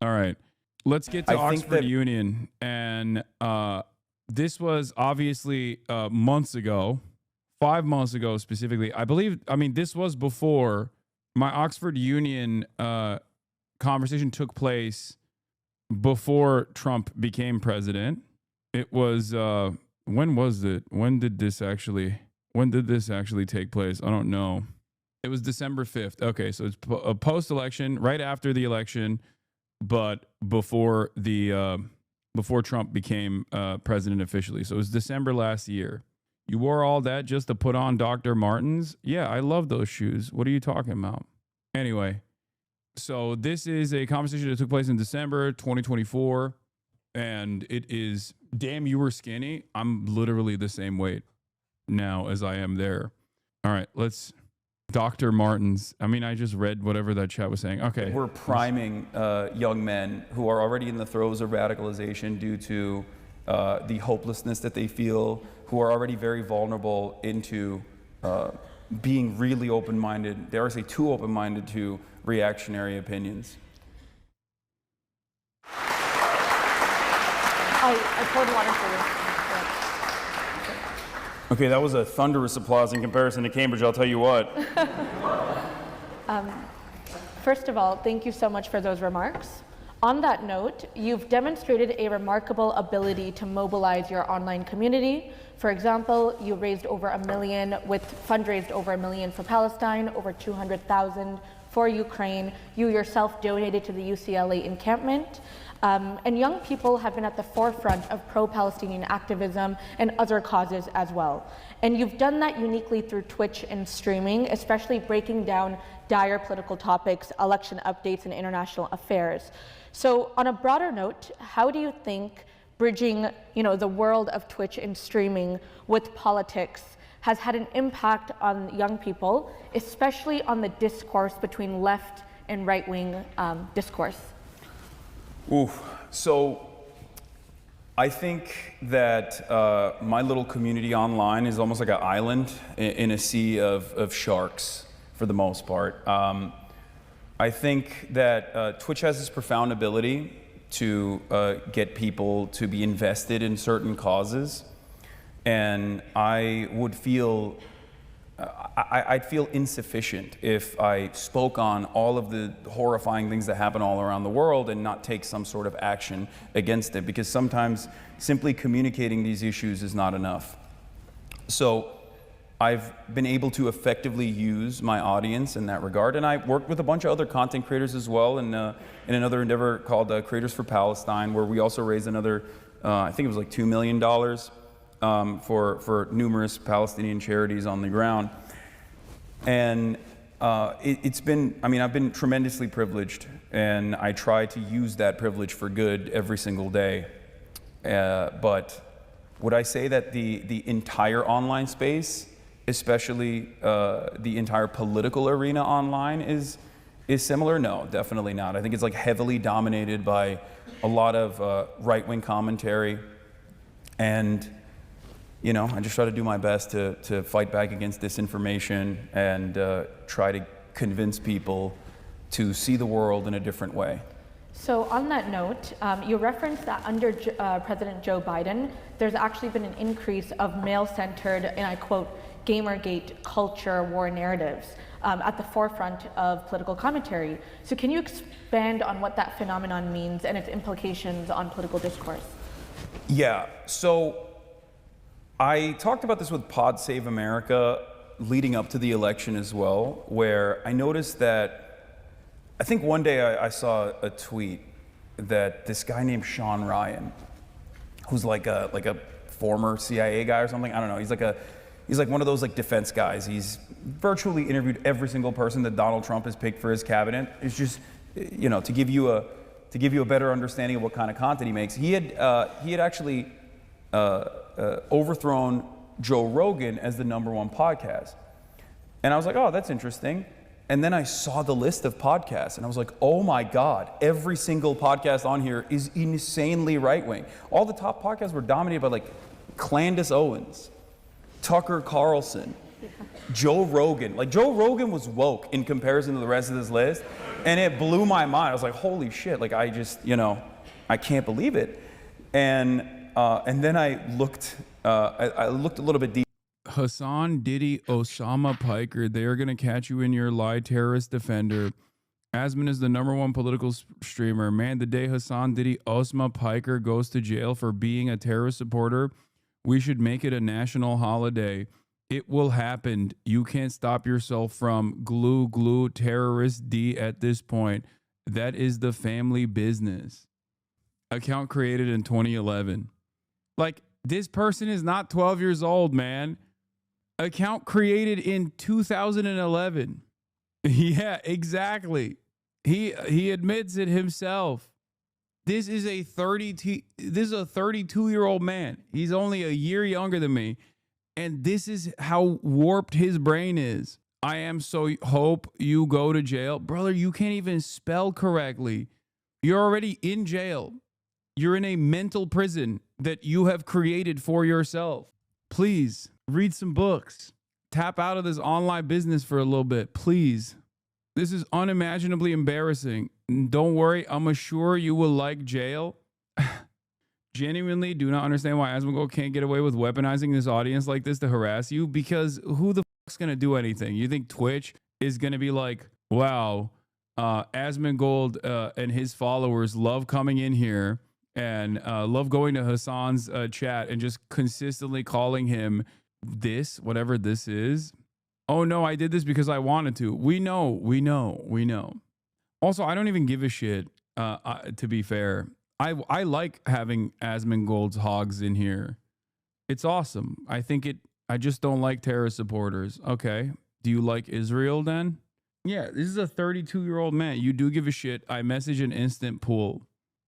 All right. Let's get to Oxford Union. And this was obviously months ago, 5 months ago specifically. This was before my Oxford Union conversation took place before Trump became president. It was, when was it? When did this actually take place? I don't know. It was December 5th. Okay, so it's a post-election, right after the election, but before Trump became president officially. So it was December last year. You wore all that just to put on Dr. Martens? Yeah, I love those shoes. What are you talking about? Anyway, so this is a conversation that took place in December 2024, and it is, damn, you were skinny. I'm literally the same weight now as I am there. All right, Dr. Martens. I just read whatever that chat was saying. Okay. We're priming young men who are already in the throes of radicalization due to the hopelessness that they feel, who are already very vulnerable into being really open-minded, dare I say too open-minded to reactionary opinions. I poured water for you. Okay, that was a thunderous applause in comparison to Cambridge, I'll tell you what. First of all, thank you so much for those remarks. On that note, you've demonstrated a remarkable ability to mobilize your online community. For example, you raised over $1 million, fundraised over $1 million for Palestine, over 200,000 for Ukraine. You yourself donated to the UCLA encampment. And young people have been at the forefront of pro-Palestinian activism and other causes as well. And you've done that uniquely through Twitch and streaming, especially breaking down dire political topics, election updates, and international affairs. So on a broader note, how do you think bridging, the world of Twitch and streaming with politics has had an impact on young people, especially on the discourse between left and right-wing discourse? So I think that my little community online is almost like an island in a sea of sharks for the most part. I think that Twitch has this profound ability to get people to be invested in certain causes, and I would feel I'd feel insufficient if I spoke on all of the horrifying things that happen all around the world and not take some sort of action against it, because sometimes simply communicating these issues is not enough. So I've been able to effectively use my audience in that regard, and I worked with a bunch of other content creators as well in another endeavor called Creators for Palestine, where we also raised another, I think it was like $2 million for numerous Palestinian charities on the ground. And it's been, I've been tremendously privileged, and I try to use that privilege for good every single day. But would I say that the entire online space, especially the entire political arena online, is similar? No, definitely not. I think it's like heavily dominated by a lot of right-wing commentary, and I just try to do my best to fight back against disinformation and try to convince people to see the world in a different way. So on that note, you referenced that under President Joe Biden, there's actually been an increase of male-centered, and I quote, Gamergate culture war narratives at the forefront of political commentary. So can you expand on what that phenomenon means and its implications on political discourse? Yeah, so I talked about this with Pod Save America leading up to the election as well, where I noticed that, I think one day I saw a tweet that this guy named Sean Ryan, who's like a former CIA guy or something, I don't know, he's like one of those like defense guys. He's virtually interviewed every single person that Donald Trump has picked for his cabinet. It's just, to give you a better understanding of what kind of content he makes. He had actually overthrown Joe Rogan as the #1 podcast. And I was like, oh, that's interesting. And then I saw the list of podcasts, and I was like, oh my God, every single podcast on here is insanely right-wing. All the top podcasts were dominated by like Candace Owens, Tucker Carlson, Joe Rogan. Like, Joe Rogan was woke in comparison to the rest of this list, and it blew my mind. I was like, holy shit, like, I just, I can't believe it. And then I looked a little bit deeper. Hasan, Diddy, Osama Piker, they are going to catch you in your lie, terrorist defender. Asman is the #1 political streamer. Man, the day Hasan, Diddy, Osama Piker goes to jail for being a terrorist supporter, we should make it a national holiday. It will happen. You can't stop yourself from glue terrorist D at this point. That is the family business. Account created in 2011. Like, this person is not 12 years old, man. Account created in 2011. Yeah, exactly. He admits it himself. This is a 32-year-old man. He's only a year younger than me. And this is how warped his brain is. I am so hope you go to jail. Brother, you can't even spell correctly. You're already in jail. You're in a mental prison that you have created for yourself. Please read some books. Tap out of this online business for a little bit, please. This is unimaginably embarrassing. Don't worry, I'm sure you will like jail. Genuinely do not understand why Asmongold can't get away with weaponizing this audience like this to harass you, because who the fuck's gonna do anything? You think Twitch is gonna be like, wow, Asmongold and his followers love coming in here and love going to Hasan's chat and just consistently calling him this, whatever this is. Oh no, I did this because I wanted to. We know. Also, I don't even give a shit, to be fair. I like having Asmongold's hogs in here. It's awesome. I just don't like terrorist supporters. Okay. Do you like Israel then? Yeah, this is a 32-year-old man. You do give a shit. I message an instant pool.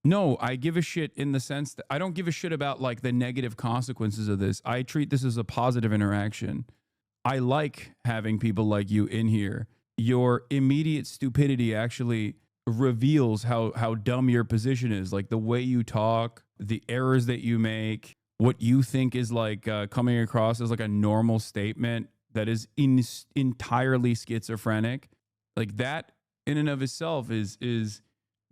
No, I give a shit in the sense that I don't give a shit about like the negative consequences of this. I treat this as a positive interaction. I like having people like you in here. Your immediate stupidity actually reveals how dumb your position is. Like the way you talk, the errors that you make, what you think is like coming across as like a normal statement that is entirely schizophrenic. Like that in and of itself is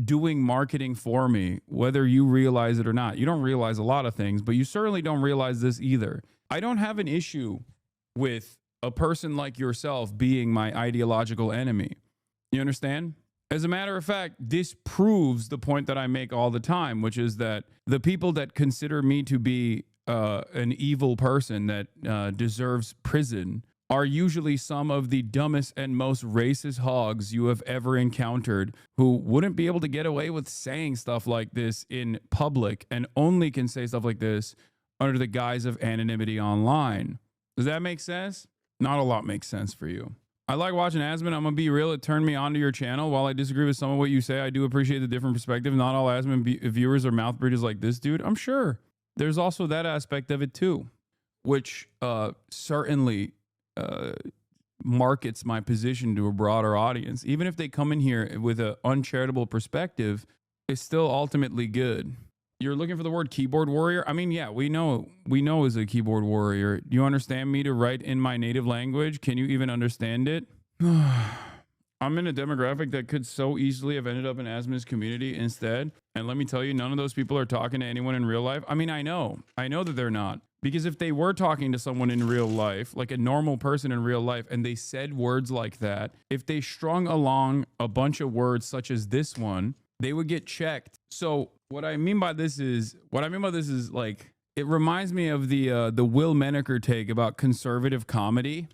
doing marketing for me, whether you realize it or not. You don't realize a lot of things, but you certainly don't realize this either. I don't have an issue with a person like yourself being my ideological enemy. You understand? As a matter of fact, this proves the point that I make all the time, which is that the people that consider me to be an evil person that deserves prison are usually some of the dumbest and most racist hogs you have ever encountered, who wouldn't be able to get away with saying stuff like this in public and only can say stuff like this under the guise of anonymity online. Does that make sense? Not a lot makes sense for you. I like watching Asman. I'm going to be real. It turned me onto your channel. While I disagree with some of what you say, I do appreciate the different perspective. Not all Asman viewers are mouth breathers like this dude. I'm sure. There's also that aspect of it too, which certainly markets my position to a broader audience. Even if they come in here with an uncharitable perspective, it's still ultimately good. You're looking for the word keyboard warrior? I mean, yeah, we know as a keyboard warrior. Do you understand me to write in my native language? Can you even understand it? I'm in a demographic that could so easily have ended up in Asman's community instead. And let me tell you, none of those people are talking to anyone in real life. I mean, I know that they're not. Because if they were talking to someone in real life, like a normal person in real life, and they said words like that, if they strung along a bunch of words such as this one, they would get checked. So what I mean by this is like, it reminds me of the Will Menaker take about conservative comedy,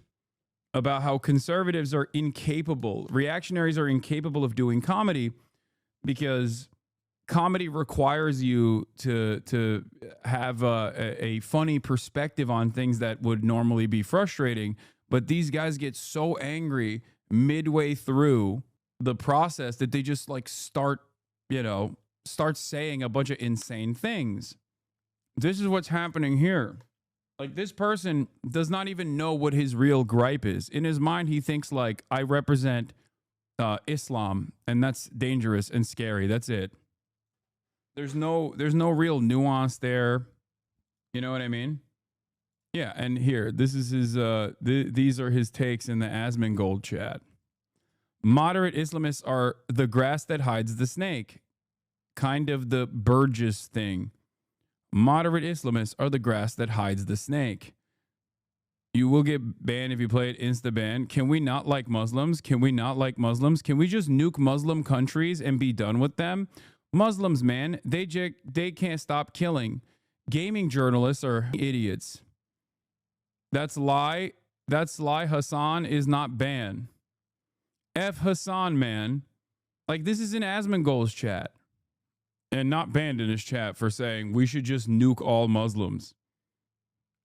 about how conservatives are incapable, reactionaries are incapable of doing comedy because comedy requires you to have a funny perspective on things that would normally be frustrating. But these guys get so angry midway through the process that they just like start saying a bunch of insane things. This is what's happening here. Like, this person does not even know what his real gripe is. In his mind, he thinks like, I represent Islam, and that's dangerous and scary. That's it. There's no real nuance there. You know what I mean? Yeah, and here, this is his. These are his takes in the Asmongold chat. Moderate Islamists are the grass that hides the snake, kind of the Burgess thing. Moderate Islamists are the grass that hides the snake. You will get banned if you play it insta-ban. Can we not like Muslims? Can we not like Muslims? Can we just nuke Muslim countries and be done with them? Muslims, man, they can't stop killing. Gaming journalists are idiots. That's lie. That's lie. Hasan is not banned. F Hasan, man. Like, this is in Asmongold's chat. And not banned in his chat for saying we should just nuke all Muslims.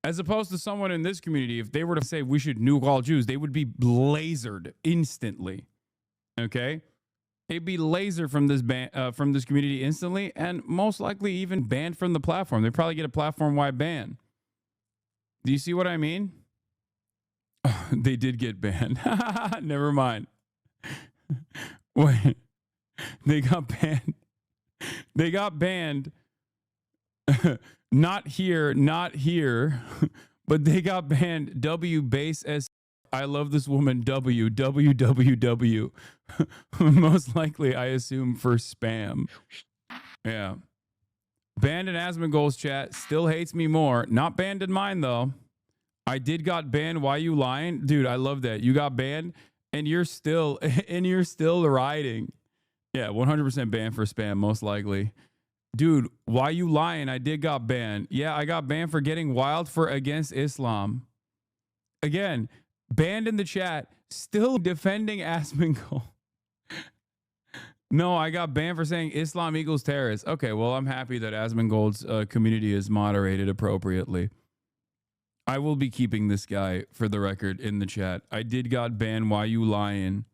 As opposed to someone in this community, if they were to say we should nuke all Jews, they would be lasered instantly. Okay? They'd be lasered from this community instantly, and most likely even banned from the platform. They'd probably get a platform-wide ban. Do you see what I mean? They did get banned. Never mind. Wait. They got banned. They got banned. Not here, but they got banned. W base S. I love this woman. W. Most likely, I assume, for spam. Yeah. Banned in Asmongold's chat. Still hates me more. Not banned in mine, though. I did got banned. Why you lying? Dude, I love that. You got banned, and you're still riding. Yeah, 100% banned for spam, most likely. Dude, why you lying? I did got banned. Yeah, I got banned for getting wild for against Islam. Again, banned in the chat, still defending Asmongold. No, I got banned for saying Islam equals terrorist. Okay, well, I'm happy that Asmongold's community is moderated appropriately. I will be keeping this guy, for the record, in the chat. I did got banned. Why you lying?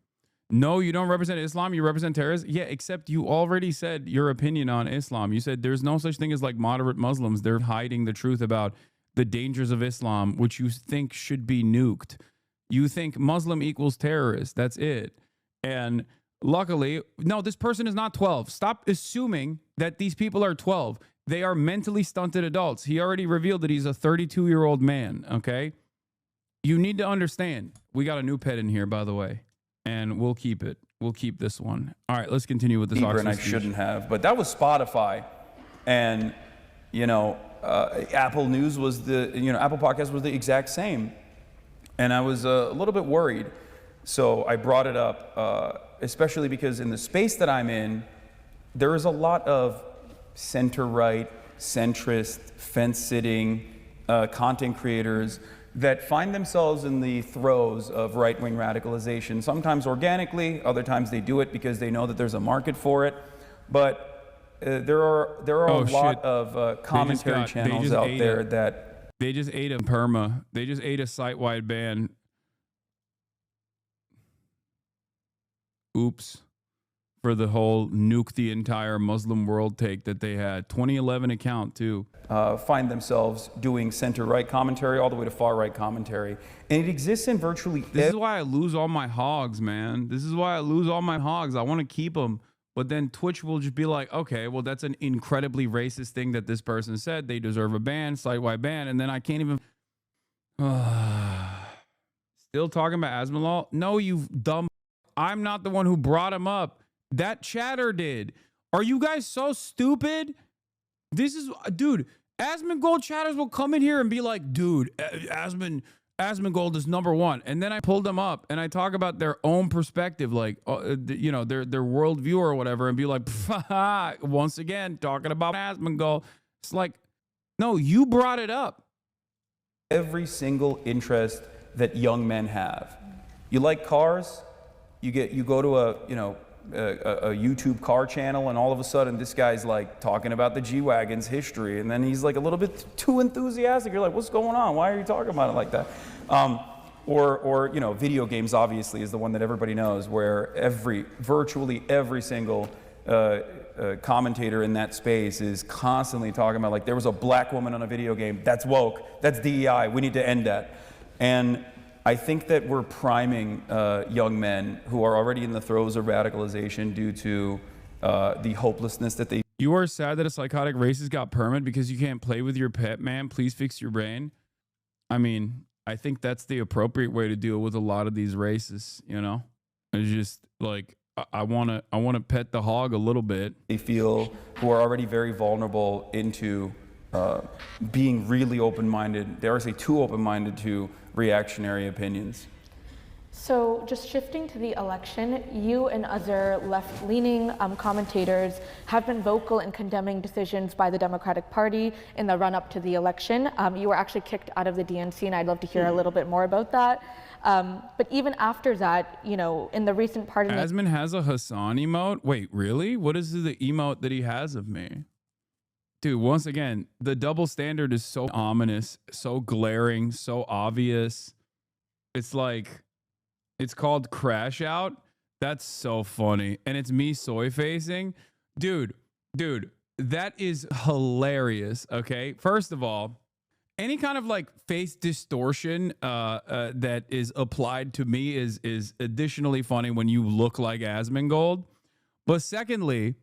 No, you don't represent Islam. You represent terrorists. Yeah, except you already said your opinion on Islam. You said there's no such thing as like moderate Muslims. They're hiding the truth about the dangers of Islam, which you think should be nuked. You think Muslim equals terrorist. That's it. And luckily, no, this person is not 12. Stop assuming that these people are 12. They are mentally stunted adults. He already revealed that he's a 32-year-old man, okay? You need to understand. We got a new pet in here, by the way. And we'll keep it. We'll keep this one. All right, let's continue with this. And I shouldn't have, but that was Spotify, and Apple News was Apple Podcast was the exact same, and I was a little bit worried, so I brought it up, especially because in the space that I'm in, there is a lot of center-right, centrist, fence-sitting content creators that find themselves in the throes of right-wing radicalization, sometimes organically, other times they do it because they know that there's a market for it. But there are a lot of commentary channels out there that... They just ate a perma. They just ate a site-wide ban. Oops. For the whole nuke the entire Muslim world take that they had. 2011 account, too. Find themselves doing center-right commentary all the way to far-right commentary. And it exists in virtually... This is why I lose all my hogs, man. This is why I lose all my hogs. I want to keep them. But then Twitch will just be like, okay, well, that's an incredibly racist thing that this person said. They deserve a ban, site-wide ban. And then I can't even... Still talking about Asmongold? No, you dumb... I'm not the one who brought him up. That chatter did. Are you guys so stupid? This is, dude, Asmongold chatters will come in here and be like, dude, Asmongold is number one. And then I pulled them up and I talk about their own perspective, like, their worldview or whatever, and be like, once again, talking about Asmongold. It's like, no, you brought it up. Every single interest that young men have. You like cars? You go to a YouTube car channel, and all of a sudden this guy's like talking about the G-Wagon's history, and then he's like a little bit too enthusiastic. You're like, what's going on? Why are you talking about it like that? Or video games obviously is the one that everybody knows, where virtually every single commentator in that space is constantly talking about, like, there was a black woman on a video game. That's woke. That's DEI. We need to end that. And I think that we're priming young men who are already in the throes of radicalization due to the hopelessness that they... You are sad that a psychotic racist got permit because you can't play with your pet, man. Please fix your brain. I mean, I think that's the appropriate way to deal with a lot of these races, you know? It's just like I want to pet the hog a little bit. They feel who are already very vulnerable into being really open-minded. They are, say, too open-minded to reactionary opinions. So just shifting to the election, you and other left-leaning commentators have been vocal in condemning decisions by the Democratic Party in the run-up to the election. You were actually kicked out of the DNC, and I'd love to hear a little bit more about that. But even after that, you know, in the recent pardon... Asman has a Hasan emote? Wait, really? What is the emote that he has of me? Dude, once again, the double standard is so ominous, so glaring, so obvious. It's like... It's called Crash Out. That's so funny. And it's me soy facing. Dude, that is hilarious. Okay. First of all, any kind of like face distortion that is applied to me is additionally funny when you look like Asmongold. But secondly,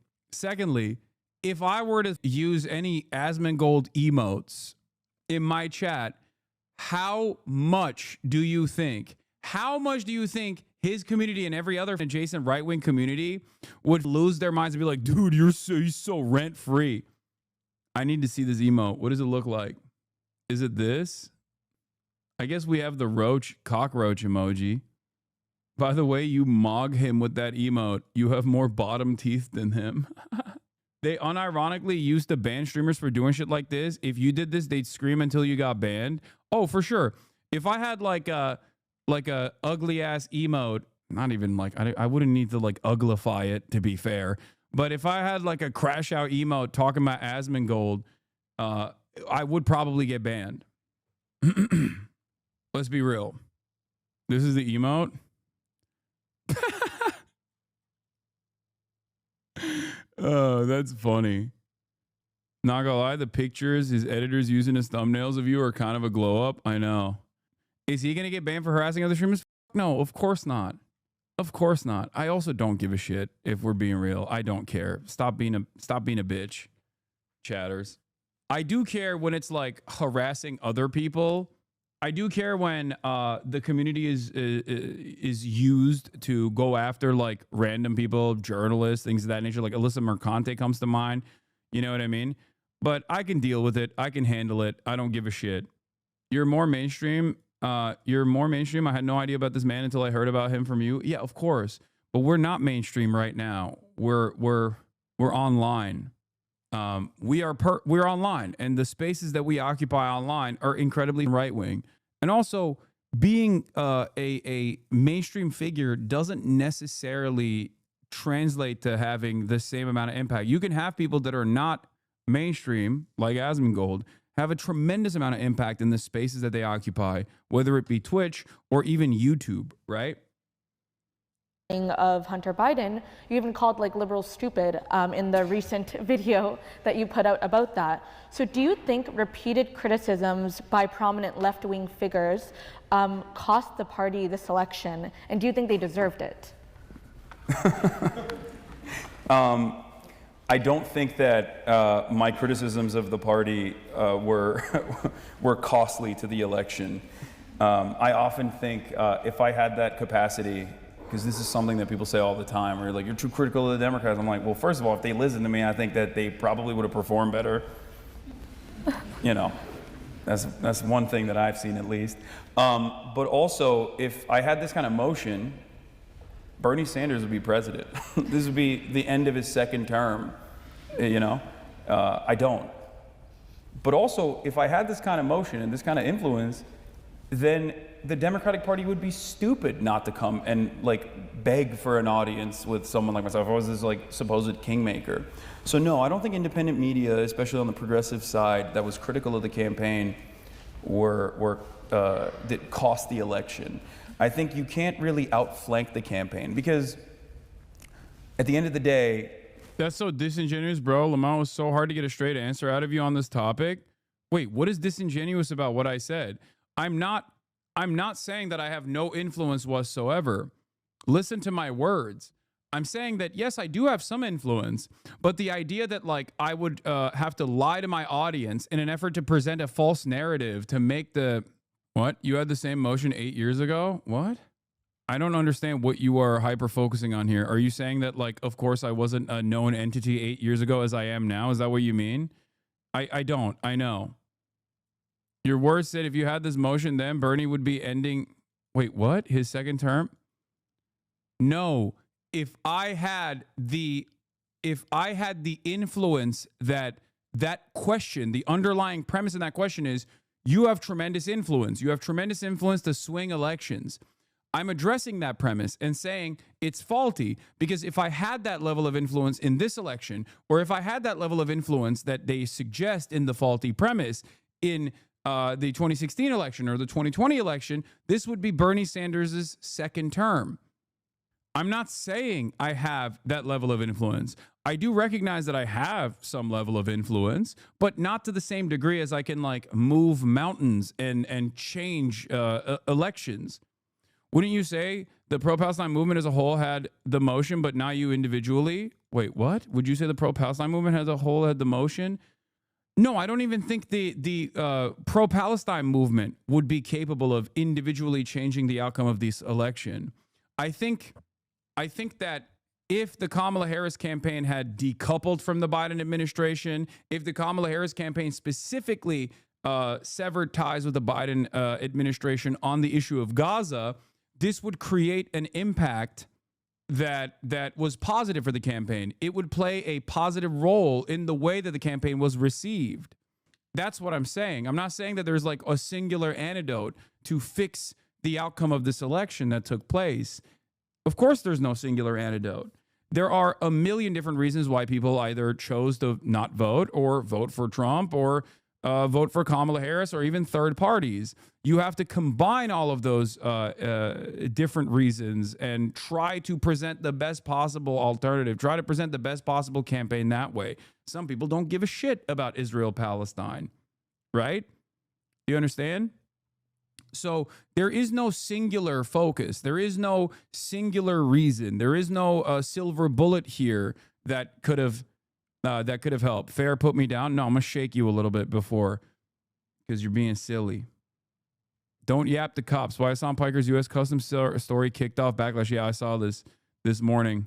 if I were to use any Asmongold emotes in my chat, how much do you think his community and every other adjacent right-wing community would lose their minds and be like, dude, you're so rent-free? I need to see this emote. What does it look like? Is it this? I guess we have the cockroach emoji. By the way, you mog him with that emote. You have more bottom teeth than him. They unironically used to ban streamers for doing shit like this. If you did this, they'd scream until you got banned. Oh, for sure. If I had like a ugly ass emote, not even like, I wouldn't need to like uglify it to be fair. But if I had like a crash out emote talking about Asmongold, I would probably get banned. Let's be real. This is the emote. Oh, that's funny. Not gonna lie, the pictures his editors using as thumbnails of you are kind of a glow up. I know. Is he gonna get banned for harassing other streamers? No, of course not. Of course not. I also don't give a shit if we're being real. I don't care. Stop being a bitch, chatters. I do care when it's like harassing other people. I do care when the community is used to go after like random people, journalists, things of that nature. Like Alyssa Mercante comes to mind. You know what I mean? But I can deal with it. I can handle it. I don't give a shit. You're more mainstream. I had no idea about this man until I heard about him from you. Yeah, of course. But we're not mainstream right now. We're online. We're online, and the spaces that we occupy online are incredibly right wing. And also, being a mainstream figure doesn't necessarily translate to having the same amount of impact. You can have people that are not mainstream, like Asmongold, have a tremendous amount of impact in the spaces that they occupy, whether it be Twitch or even YouTube, right? Of Hunter Biden, you even called like liberals stupid in the recent video that you put out about that. So do you think repeated criticisms by prominent left-wing figures cost the party this election, and do you think they deserved it? I don't think that my criticisms of the party were costly to the election. I often think if I had that capacity, because this is something that people say all the time, where you're like, you're too critical of the Democrats. I'm like, well, first of all, if they listened to me, I think that they probably would have performed better. You know, that's one thing that I've seen at least. But also, if I had this kind of motion, Bernie Sanders would be president. This would be the end of his second term, you know? I don't. But also, if I had this kind of motion and this kind of influence, then the Democratic Party would be stupid not to come and like beg for an audience with someone like myself. I was this like supposed kingmaker. So no, I don't think independent media, especially on the progressive side, that was critical of the campaign, that cost the election. I think you can't really outflank the campaign because at the end of the day, that's so disingenuous, bro. Lamont, was so hard to get a straight answer out of you on this topic. Wait, what is disingenuous about what I said? I'm not saying that I have no influence whatsoever. Listen to my words. I'm saying that, yes, I do have some influence, but the idea that like I would have to lie to my audience in an effort to present a false narrative to make the What? You had the same motion 8 years ago? What? I don't understand what you are hyper focusing on here. Are you saying that, like, of course I wasn't a known entity 8 years ago as I am now? Is that what you mean? I don't. I know. Your words said if you had this motion, then Bernie would be ending. Wait, what? His second term? No. If I had the influence that question, the underlying premise in that question is you have tremendous influence. You have tremendous influence to swing elections. I'm addressing that premise and saying it's faulty because if I had that level of influence in this election, or if I had that level of influence that they suggest in the faulty premise in the 2016 election or the 2020 election, this would be Bernie Sanders' second term. I'm not saying I have that level of influence. I do recognize that I have some level of influence, but not to the same degree as I can like move mountains and change elections. Wouldn't you say the pro-Palestine movement as a whole had the motion, but not you individually? Wait, what? Would you say the pro-Palestine movement as a whole had the motion? No, I don't even think the pro-Palestine movement would be capable of individually changing the outcome of this election. I think that if the Kamala Harris campaign had decoupled from the Biden administration, if the Kamala Harris campaign specifically severed ties with the Biden administration on the issue of Gaza, this would create an impact that was positive for the campaign. It would play a positive role in the way that the campaign was received. That's what I'm saying. I'm not saying that there's like a singular antidote to fix the outcome of this election that took place. Of course, there's no singular antidote. There are a million different reasons why people either chose to not vote or vote for Trump or vote for Kamala Harris or even third parties. You have to combine all of those different reasons and try to present the best possible alternative. Try to present the best possible campaign that way. Some people don't give a shit about Israel-Palestine, right? Do you understand? So there is no singular focus. There is no singular reason. There is no silver bullet here that could have helped. Fair put me down. No, I'm gonna shake you a little bit before because you're being silly. Don't yap the cops. Why Hassan Piker's U.S. Customs story kicked off backlash. Yeah, I saw this morning.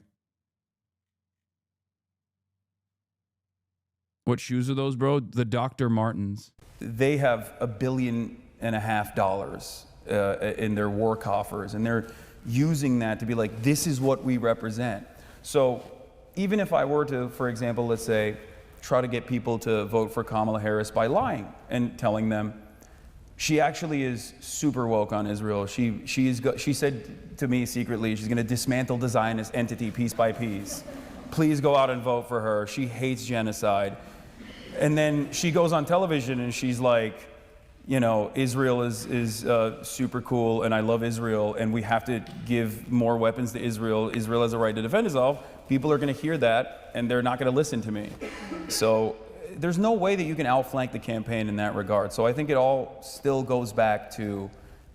What shoes are those, bro? The Dr. Martens. They have $1.5 billion in their war coffers, and they're using that to be like, this is what we represent. So even if I were to, for example, let's say, try to get people to vote for Kamala Harris by lying and telling them she actually is super woke on Israel. She said to me secretly she's going to dismantle the Zionist entity piece by piece. Please go out and vote for her. She hates genocide. And then she goes on television and she's like, you know, Israel is super cool and I love Israel and we have to give more weapons to Israel. Israel has a right to defend itself. People are going to hear that and they're not going to listen to me. So there's no way that you can outflank the campaign in that regard. So I think it all still goes back to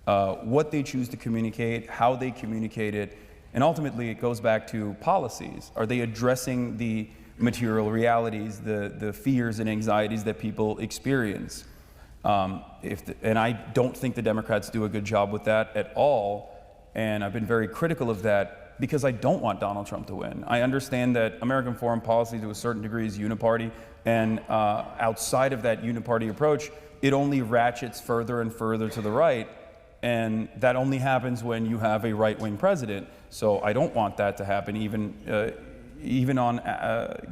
what they choose to communicate, how they communicate it, and ultimately it goes back to policies. Are they addressing the material realities, the fears and anxieties that people experience? And I don't think the Democrats do a good job with that at all. And I've been very critical of that because I don't want Donald Trump to win. I understand that American foreign policy to a certain degree is uniparty. And outside of that uniparty approach, it only ratchets further and further to the right. And that only happens when you have a right-wing president. So I don't want that to happen even on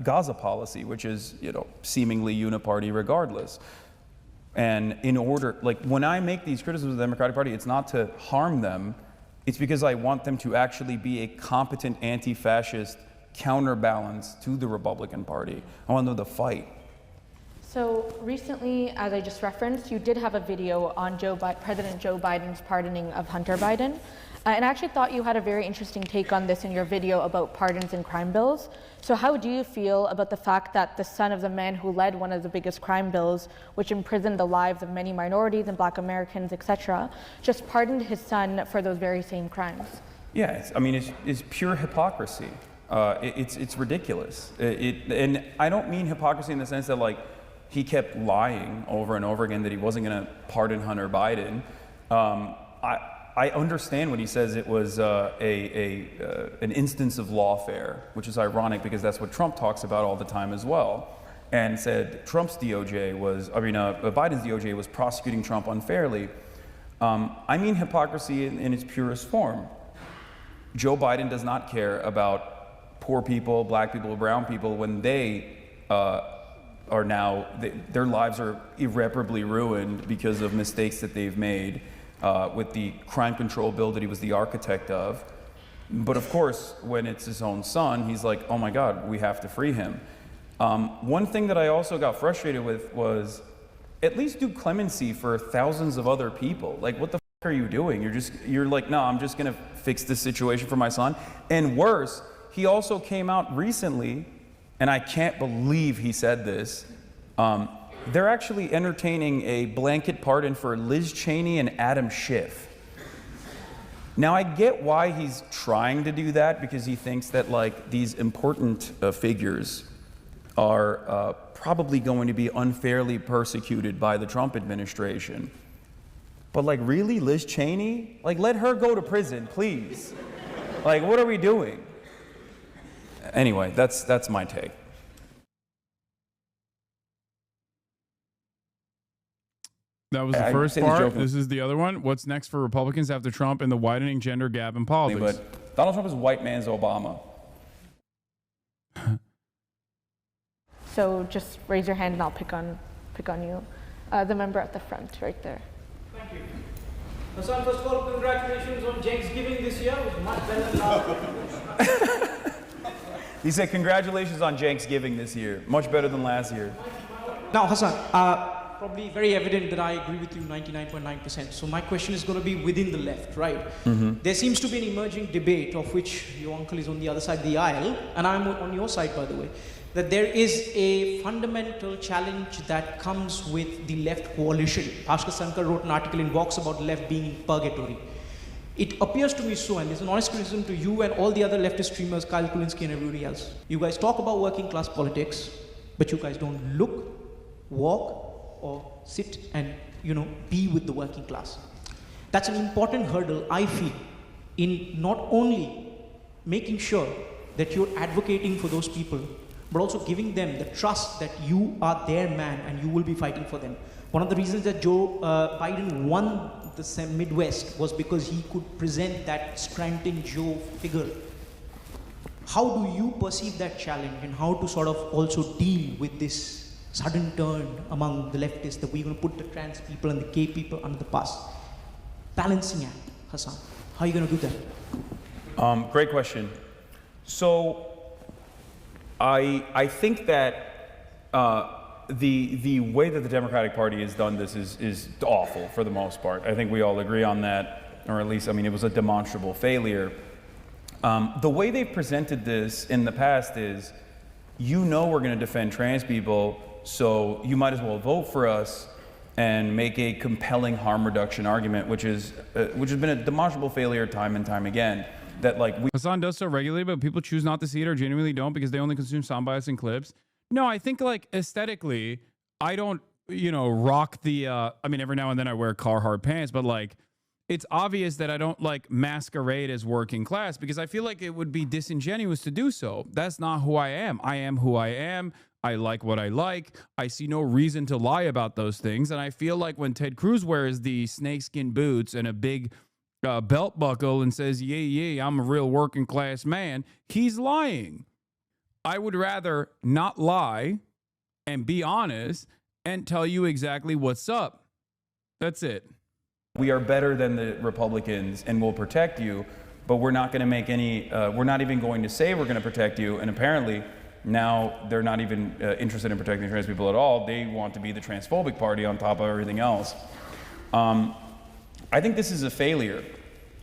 Gaza policy, which is, you know, seemingly uniparty regardless. And in order, like when I make these criticisms of the Democratic Party, it's not to harm them. It's because I want them to actually be a competent anti-fascist counterbalance to the Republican Party. I want them to fight. So recently, as I just referenced, you did have a video on President Joe Biden's pardoning of Hunter Biden. And I actually thought you had a very interesting take on this in your video about pardons and crime bills. So how do you feel about the fact that the son of the man who led one of the biggest crime bills, which imprisoned the lives of many minorities and Black Americans, etc., just pardoned his son for those very same crimes? Yeah, it's pure hypocrisy. It's ridiculous. And I don't mean hypocrisy in the sense that like he kept lying over and over again that he wasn't going to pardon Hunter Biden. I understand when he says it was an instance of lawfare, which is ironic because that's what Trump talks about all the time as well, and said Biden's DOJ was prosecuting Trump unfairly. I mean hypocrisy in its purest form. Joe Biden does not care about poor people, black people, brown people when they are now, their lives are irreparably ruined because of mistakes that they've made with the crime control bill that he was the architect of. But of course, when it's his own son, he's like, oh my God, we have to free him. One thing that I also got frustrated with was, at least do clemency for thousands of other people. Like, what the f are you doing? You're like, no, I'm just gonna fix this situation for my son. And worse, he also came out recently, and I can't believe he said this, they're actually entertaining a blanket pardon for Liz Cheney and Adam Schiff. Now, I get why he's trying to do that, because he thinks that like these important figures are probably going to be unfairly persecuted by the Trump administration. But like, really, Liz Cheney? Like, let her go to prison, please. Like, what are we doing? Anyway, that's my take. That was the first part. This is the other one. What's next for Republicans after Trump and the widening gender gap in politics? But Donald Trump is white man's Obama. So just raise your hand and I'll pick on you. The member at the front, right there. Thank you. Hasan, first of all, congratulations on Thanksgiving this year. It was much better than last year. He said, congratulations on Thanksgiving this year. Much better than last year. Now, Hasan, probably very evident that I agree with you 99.9%. So my question is going to be within the left, right? Mm-hmm. There seems to be an emerging debate, of which your uncle is on the other side of the aisle, and I'm on your side, by the way, that there is a fundamental challenge that comes with the left coalition. Bhaskar Sankar wrote an article in Vox about left being in purgatory. It appears to me so, and it's an honest criticism to you and all the other leftist streamers, Kyle Kulinski and everybody else. You guys talk about working class politics, but you guys don't look, walk, or sit and, be with the working class. That's an important hurdle, I feel, in not only making sure that you're advocating for those people, but also giving them the trust that you are their man and you will be fighting for them. One of the reasons that Joe Biden won the Midwest was because he could present that Scranton Joe figure. How do you perceive that challenge, and how to sort of also deal with this sudden turn among the leftists that we're going to put the trans people and the gay people under the bus? Balancing act, Hasan. How are you going to do that? Great question. So I think that the way that the Democratic Party has done this is awful for the most part. I think we all agree on that, or at least, it was a demonstrable failure. The way they've presented this in the past is, we're going to defend trans people, so you might as well vote for us, and make a compelling harm reduction argument, which has been a demonstrable failure time and time again. That Hasan does so regularly, but people choose not to see it or genuinely don't because they only consume sound bites and clips. No, I think aesthetically, I don't, rock the, every now and then I wear Carhartt pants, but it's obvious that I don't masquerade as working class because I feel like it would be disingenuous to do so. That's not who I am. I am who I am. I like what I like. I see no reason to lie about those things. And I feel like when Ted Cruz wears the snakeskin boots and a big belt buckle and says, yeah, I'm a real working class man, he's lying. I would rather not lie and be honest and tell you exactly what's up. That's it. We are better than the Republicans and will protect you, but we're not going to make any, we're not even going to say we're going to protect you. And apparently now they're not even interested in protecting trans people at all. They want to be the transphobic party on top of everything else. I think this is a failure.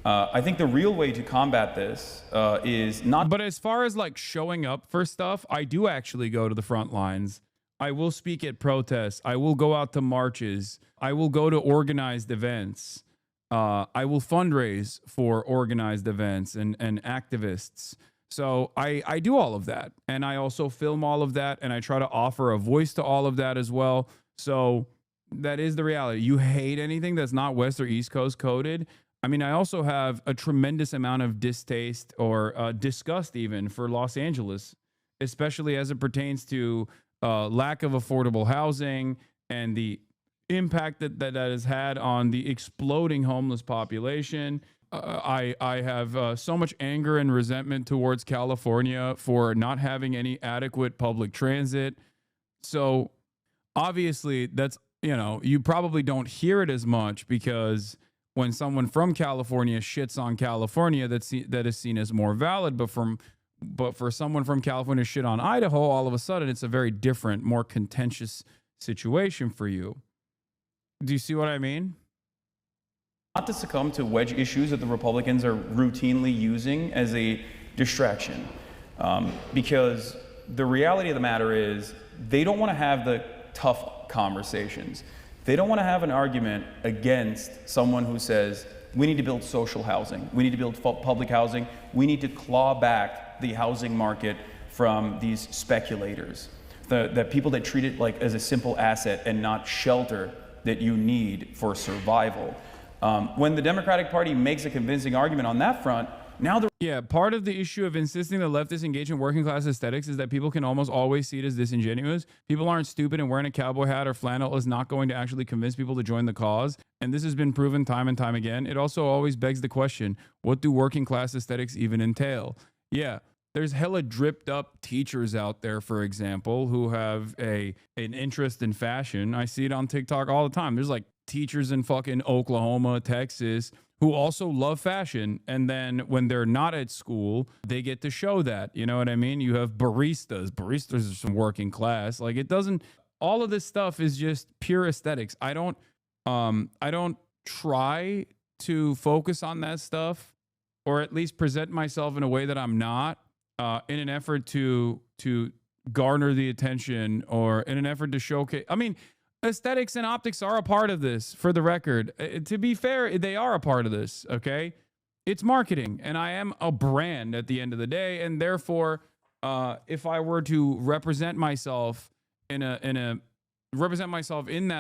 I think the real way to combat this is not. But as far as showing up for stuff, I do actually go to the front lines. I will speak at protests. I will go out to marches. I will go to organized events. I will fundraise for organized events and activists. So I do all of that. And I also film all of that. And I try to offer a voice to all of that as well. So That is the reality. You hate anything that's not West or East Coast coded. I mean, I also have a tremendous amount of distaste or disgust even for Los Angeles, especially as it pertains to lack of affordable housing and the impact that has had on the exploding homeless population. I have so much anger and resentment towards California for not having any adequate public transit. So obviously that's, you probably don't hear it as much because when someone from California shits on California, that is seen as more valid. But for someone from California to shit on Idaho, all of a sudden it's a very different, more contentious situation for you. Do you see what I mean? Not to succumb to wedge issues that the Republicans are routinely using as a distraction, because the reality of the matter is they don't want to have the tough conversations. They don't want to have an argument against someone who says, we need to build social housing, we need to build public housing, we need to claw back the housing market from these speculators, the people that treat it like as a simple asset and not shelter that you need for survival. When the Democratic Party makes a convincing argument on that front, now part of the issue of insisting that leftists engage in working class aesthetics is that people can almost always see it as disingenuous. People aren't stupid, and wearing a cowboy hat or flannel is not going to actually convince people to join the cause. And this has been proven time and time again. It also always begs the question, what do working class aesthetics even entail? Yeah, there's hella dripped up teachers out there, for example, who have an interest in fashion. I see it on TikTok all the time. There's like teachers in fucking Oklahoma, Texas, who also love fashion. And then when they're not at school, they get to show that. You know what I mean? You have baristas. Baristas are some working class. Like, it doesn't, all of this stuff is just pure aesthetics. I don't try to focus on that stuff, or at least present myself in a way that I'm not, in an effort to garner the attention, or in an effort to showcase. I mean, aesthetics and optics are a part of this, for the record. To be fair, they are a part of this, okay? It's marketing, and I am a brand at the end of the day, and therefore, if I were to represent myself in that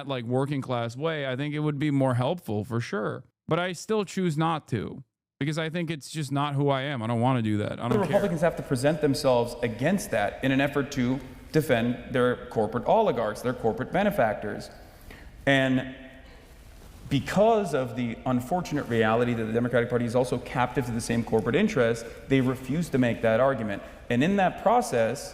like working class way, I think it would be more helpful for sure. But I still choose not to, because I think it's just not who I am. I don't want to do that. I don't care. The Republicans have to present themselves against that in an effort to defend their corporate oligarchs, their corporate benefactors. And because of the unfortunate reality that the Democratic Party is also captive to the same corporate interests, they refuse to make that argument. And in that process,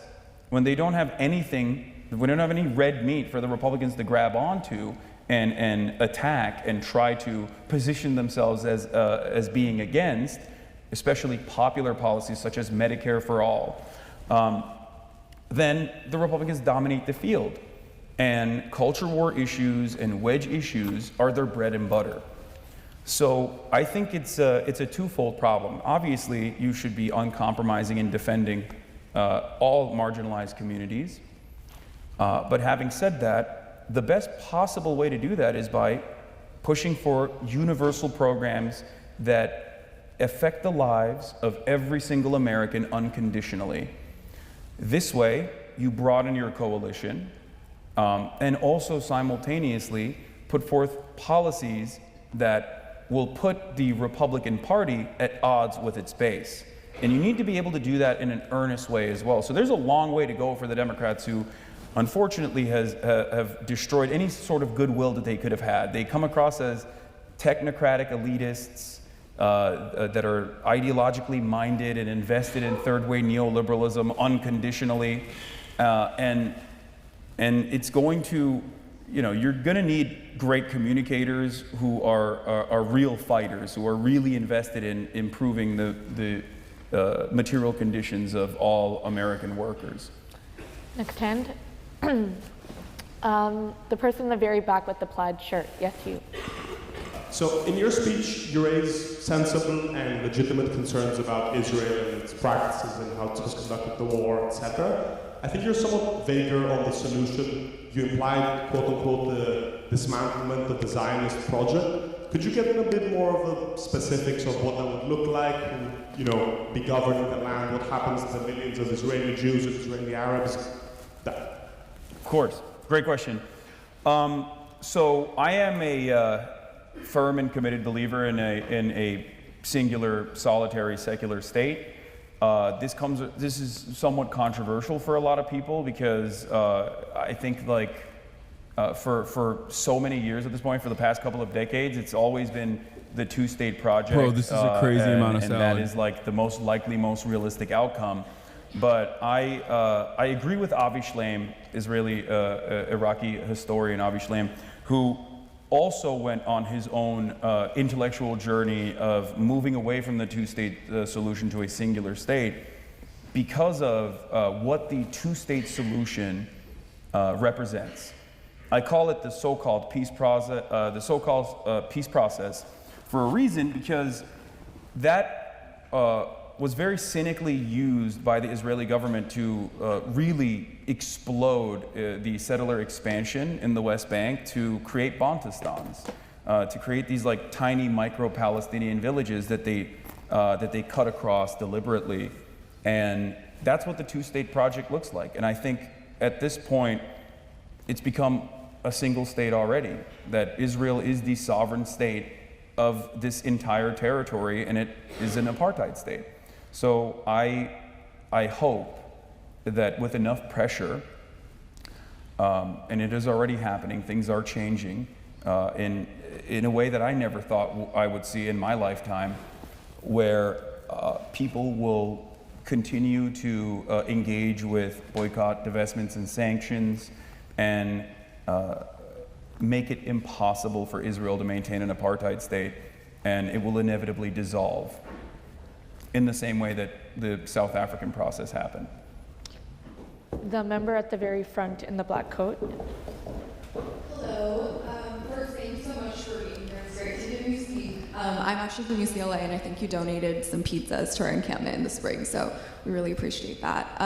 when they don't have anything, we don't have any red meat for the Republicans to grab onto and attack and try to position themselves as being against, especially popular policies such as Medicare for all, then the Republicans dominate the field. And culture war issues and wedge issues are their bread and butter. So I think it's a twofold problem. Obviously, you should be uncompromising in defending all marginalized communities. But having said that, the best possible way to do that is by pushing for universal programs that affect the lives of every single American unconditionally. This way, you broaden your coalition, and also simultaneously put forth policies that will put the Republican Party at odds with its base. And you need to be able to do that in an earnest way as well. So there's a long way to go for the Democrats, who unfortunately have destroyed any sort of goodwill that they could have had. They come across as technocratic elitists that are ideologically minded and invested in third-way neoliberalism unconditionally. And it's going to, you're going to need great communicators who are real fighters, who are really invested in improving the material conditions of all American workers. Next hand. The person in the very back with the plaid shirt. Yes, you. So in your speech, you raise sensible and legitimate concerns about Israel and its practices and how it has conducted the war, etc. I think you're somewhat vaguer on the solution. You implied, quote unquote, the dismantlement of the Zionist project. Could you get in a bit more of the specifics of what that would look like, who, be governing the land, what happens to the millions of Israeli Jews and Israeli Arabs? Of course, great question. So I am a firm and committed believer in a singular, solitary, secular state. This is somewhat controversial for a lot of people because I think like for so many years at this point, for the past couple of decades, it's always been the two-state project. Bro, this is a crazy amount of salad. And that is like the most likely, most realistic outcome. But I agree with Avi Shlaim, Israeli, Iraqi historian Avi Shlaim, who also went on his own intellectual journey of moving away from the two-state solution to a singular state because of what the two-state solution represents. I call it the so-called peace process, peace process for a reason, because that was very cynically used by the Israeli government to really explode the settler expansion in the West Bank to create Bantustans, to create these like tiny micro-Palestinian villages that they cut across deliberately. And that's what the two-state project looks like. And I think at this point, it's become a single state already, that Israel is the sovereign state of this entire territory, and it is an apartheid state. So I hope that with enough pressure, and it is already happening, things are changing in a way that I never thought I would see in my lifetime, where people will continue to engage with boycott, divestments, and sanctions, and make it impossible for Israel to maintain an apartheid state, and it will inevitably dissolve in the same way that the South African process happened. The member at the very front in the black coat. Hello. First, thank you so much for being here. It's great to hear you speak. I'm actually from UCLA, and I think you donated some pizzas to our encampment in the spring, so we really appreciate that.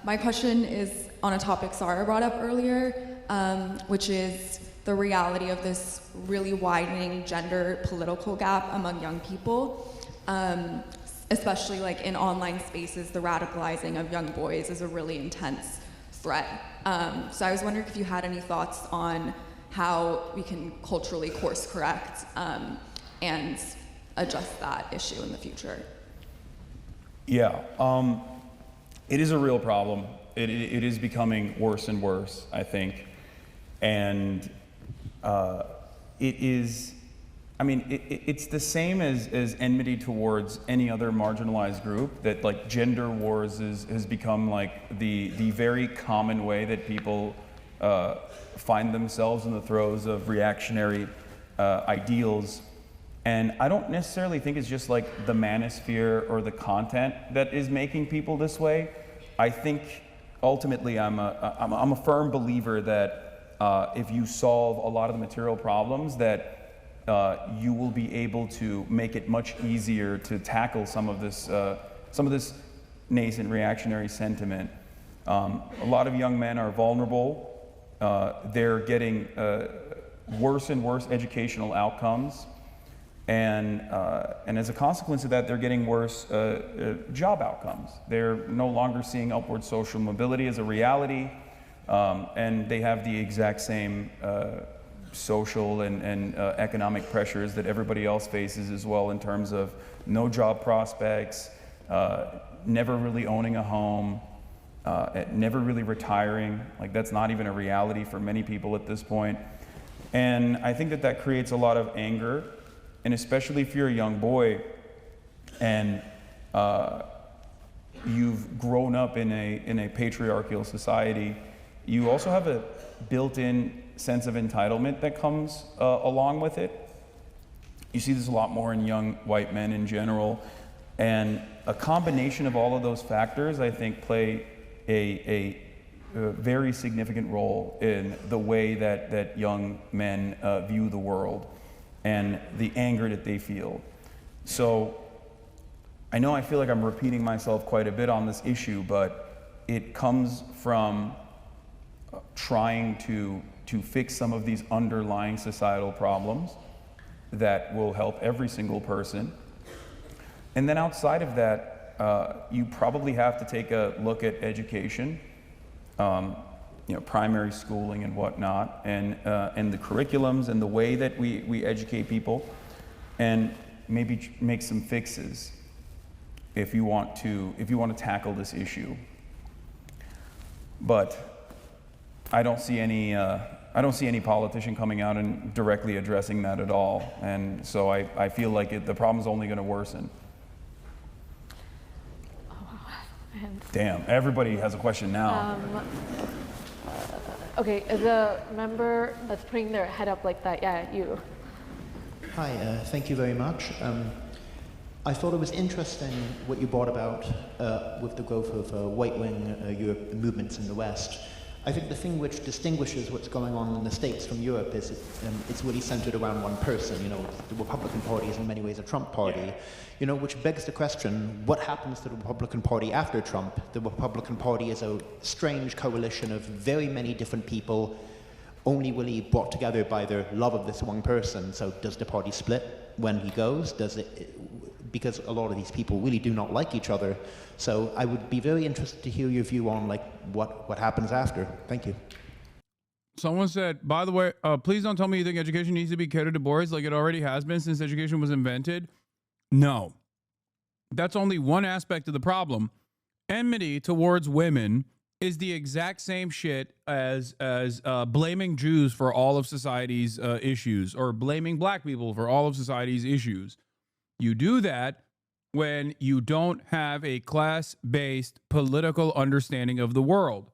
My question is on a topic Sarah brought up earlier, which is the reality of this really widening gender political gap among young people. Especially like in online spaces, the radicalizing of young boys is a really intense threat. So I was wondering if you had any thoughts on how we can culturally course correct and adjust that issue in the future. Yeah, it is a real problem. It is becoming worse and worse, I think. And it is, I mean, it's the same as enmity towards any other marginalized group, that like gender wars has become like the very common way that people find themselves in the throes of reactionary ideals. And I don't necessarily think it's just like the manosphere or the content that is making people this way. I think ultimately I'm a firm believer that if you solve a lot of the material problems, that you will be able to make it much easier to tackle some of this nascent reactionary sentiment. A lot of young men are vulnerable. They're getting worse and worse educational outcomes, and as a consequence of that, they're getting worse job outcomes. They're no longer seeing upward social mobility as a reality, and they have the exact same social and economic pressures that everybody else faces as well, in terms of no job prospects, never really owning a home, never really retiring. Like, that's not even a reality for many people at this point. And I think that creates a lot of anger, and especially if you're a young boy and you've grown up in a patriarchal society, you also have a built-in sense of entitlement that comes along with it. You see this a lot more in young white men in general, and a combination of all of those factors, I think, play a very significant role in the way that young men view the world and the anger that they feel. So I know I feel like I'm repeating myself quite a bit on this issue, but it comes from trying to fix some of these underlying societal problems that will help every single person. And then outside of that, you probably have to take a look at education. primary schooling and whatnot, and the curriculums and the way that we educate people, and maybe make some fixes if you want to tackle this issue. But I don't see any politician coming out and directly addressing that at all, and so I feel like the problem's only going to worsen. Damn, everybody has a question now. Okay, as a member that's putting their head up like that, yeah, you. Hi, thank you very much. I thought it was interesting what you brought about with the growth of right-wing Europe movements in the West. I think the thing which distinguishes what's going on in the States from Europe is it's really centered around one person. The Republican Party is in many ways a Trump party, which begs the question, what happens to the Republican Party after Trump? The Republican Party is a strange coalition of very many different people, only really brought together by their love of this one person. So does the party split when he goes? Because a lot of these people really do not like each other. So I would be very interested to hear your view on what happens after. Thank you. Someone said, by the way, please don't tell me you think education needs to be catered to boys like it already has been since education was invented. No. That's only one aspect of the problem. Enmity towards women is the exact same shit as blaming Jews for all of society's issues, or blaming black people for all of society's issues. You do that when you don't have a class-based political understanding of the world.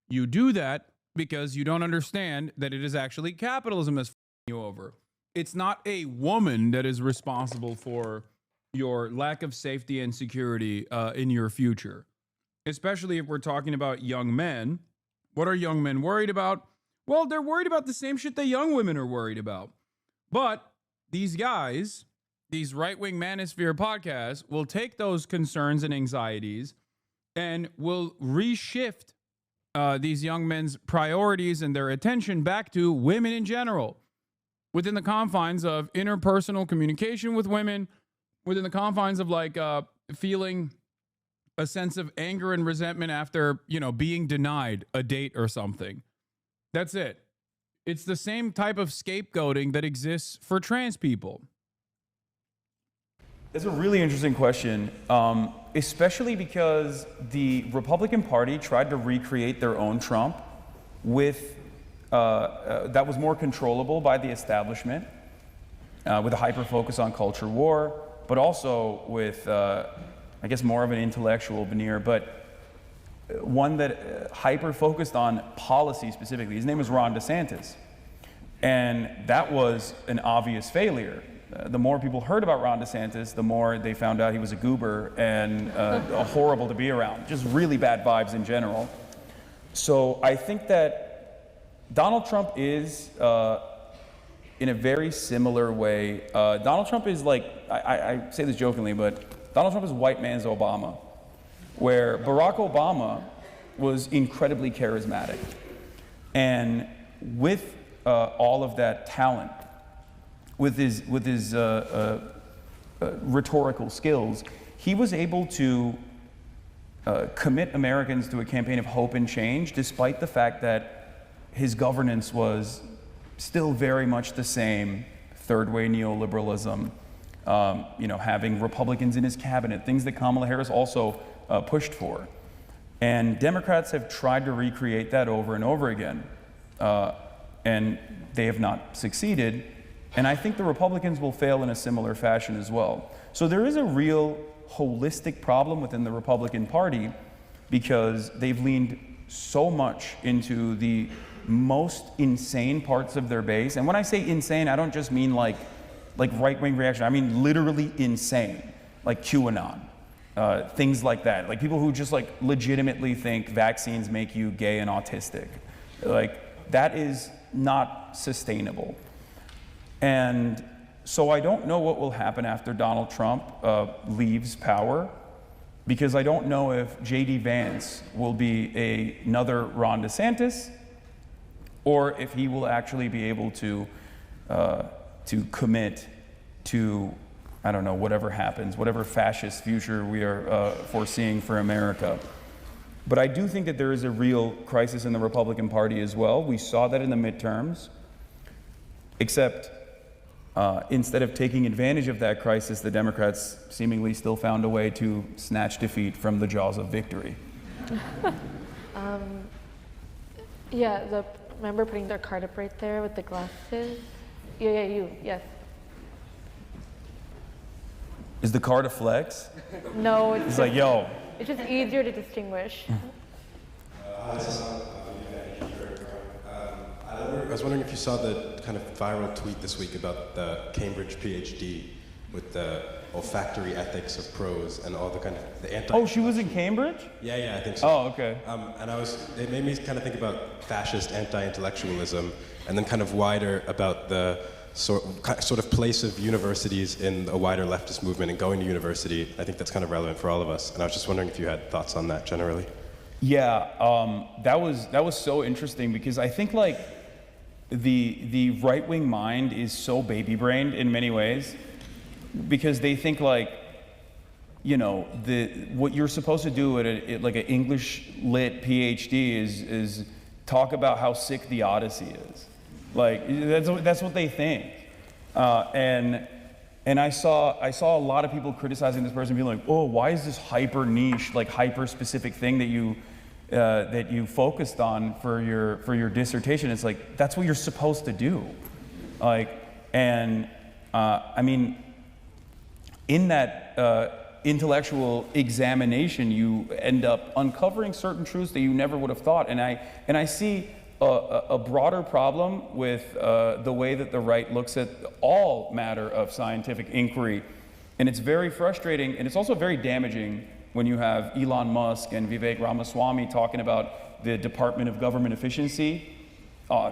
You do that because you don't understand that it is actually capitalism that's f***ing you over. It's not a woman that is responsible for your lack of safety and security in your future. Especially if we're talking about young men. What are young men worried about? Well, they're worried about the same shit that young women are worried about. But these guys, these right-wing manosphere podcasts, will take those concerns and anxieties and will reshift these young men's priorities and their attention back to women in general, within the confines of interpersonal communication with women, within the confines of feeling a sense of anger and resentment after, being denied a date or something. That's it. It's the same type of scapegoating that exists for trans people. That's a really interesting question, especially because the Republican Party tried to recreate their own Trump with that was more controllable by the establishment, with a hyper focus on culture war, but also with I guess more of an intellectual veneer, but one that hyper focused on policy specifically. His name was Ron DeSantis. And that was an obvious failure. The more people heard about Ron DeSantis, the more they found out he was a goober and horrible to be around. Just really bad vibes in general. So I think that Donald Trump is, in a very similar way, Donald Trump is like, I say this jokingly, but Donald Trump is white man's Obama, where Barack Obama was incredibly charismatic. And with all of that talent, with his rhetorical skills, he was able to commit Americans to a campaign of hope and change, despite the fact that his governance was still very much the same third-way neoliberalism, having Republicans in his cabinet, things that Kamala Harris also pushed for. And Democrats have tried to recreate that over and over again, and they have not succeeded. And I think the Republicans will fail in a similar fashion as well. So there is a real holistic problem within the Republican Party, because they've leaned so much into the most insane parts of their base. And when I say insane, I don't just mean like right-wing reaction. I mean literally insane, like QAnon, things like that. Like people who just legitimately think vaccines make you gay and autistic. That is not sustainable. And so I don't know what will happen after Donald Trump leaves power, because I don't know if J.D. Vance will be another Ron DeSantis, or if he will actually be able to commit to, I don't know, whatever happens, whatever fascist future we are foreseeing for America. But I do think that there is a real crisis in the Republican Party as well. We saw that in the midterms, except instead of taking advantage of that crisis, the Democrats seemingly still found a way to snatch defeat from the jaws of victory. Yeah, the member putting their card up right there with the glasses. Yeah, you, yes. Is the card a flex? No, It's like, yo. It's just easier to distinguish. Hasan, I was wondering if you saw the kind of viral tweet this week about the Cambridge PhD with the olfactory ethics of prose and all the kind of the anti. Oh, she was in Cambridge? Yeah, I think so. Oh, okay. And it made me kind of think about fascist anti-intellectualism, and then kind of wider about the sort of place of universities in a wider leftist movement and going to university. I think that's kind of relevant for all of us. And I was just wondering if you had thoughts on that generally. Yeah, that was so interesting because I think like the right-wing mind is so baby-brained in many ways because they think like, you know, what you're supposed to do at like an English lit PhD is talk about how sick the Odyssey is. Like that's what they think, and I saw a lot of people criticizing this person, being like, "Oh, why is this hyper niche, like hyper specific thing that you focused on for your dissertation?" It's like that's what you're supposed to do, like, and I mean, in that intellectual examination, you end up uncovering certain truths that you never would have thought, and I see a broader problem with the way that the right looks at all matter of scientific inquiry. And it's very frustrating, and it's also very damaging when you have Elon Musk and Vivek Ramaswamy talking about the Department of Government Efficiency,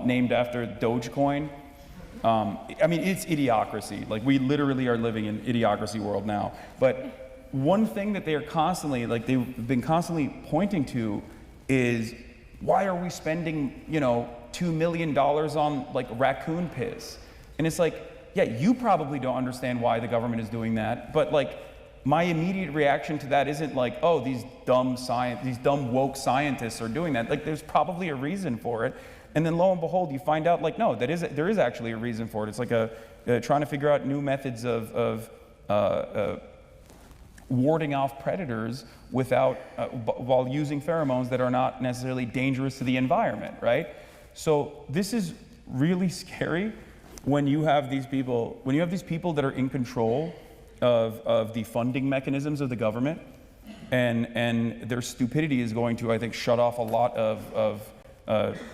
named after Dogecoin. I mean, it's idiocracy. Like, we literally are living in idiocracy world now. But one thing that they are constantly, like they've been constantly pointing to is, why are we spending, you know, $2 million on like raccoon piss? And it's like, yeah, you probably don't understand why the government is doing that, but like my immediate reaction to that isn't like, oh, these dumb woke scientists are doing that. Like, there's probably a reason for it. And then lo and behold, you find out like, no, there is actually a reason for it. It's like trying to figure out new methods of warding off predators without while using pheromones that are not necessarily dangerous to the environment, right? So this is really scary when you have these people that are in control of the funding mechanisms of the government, and their stupidity is going to, I think, shut off a lot of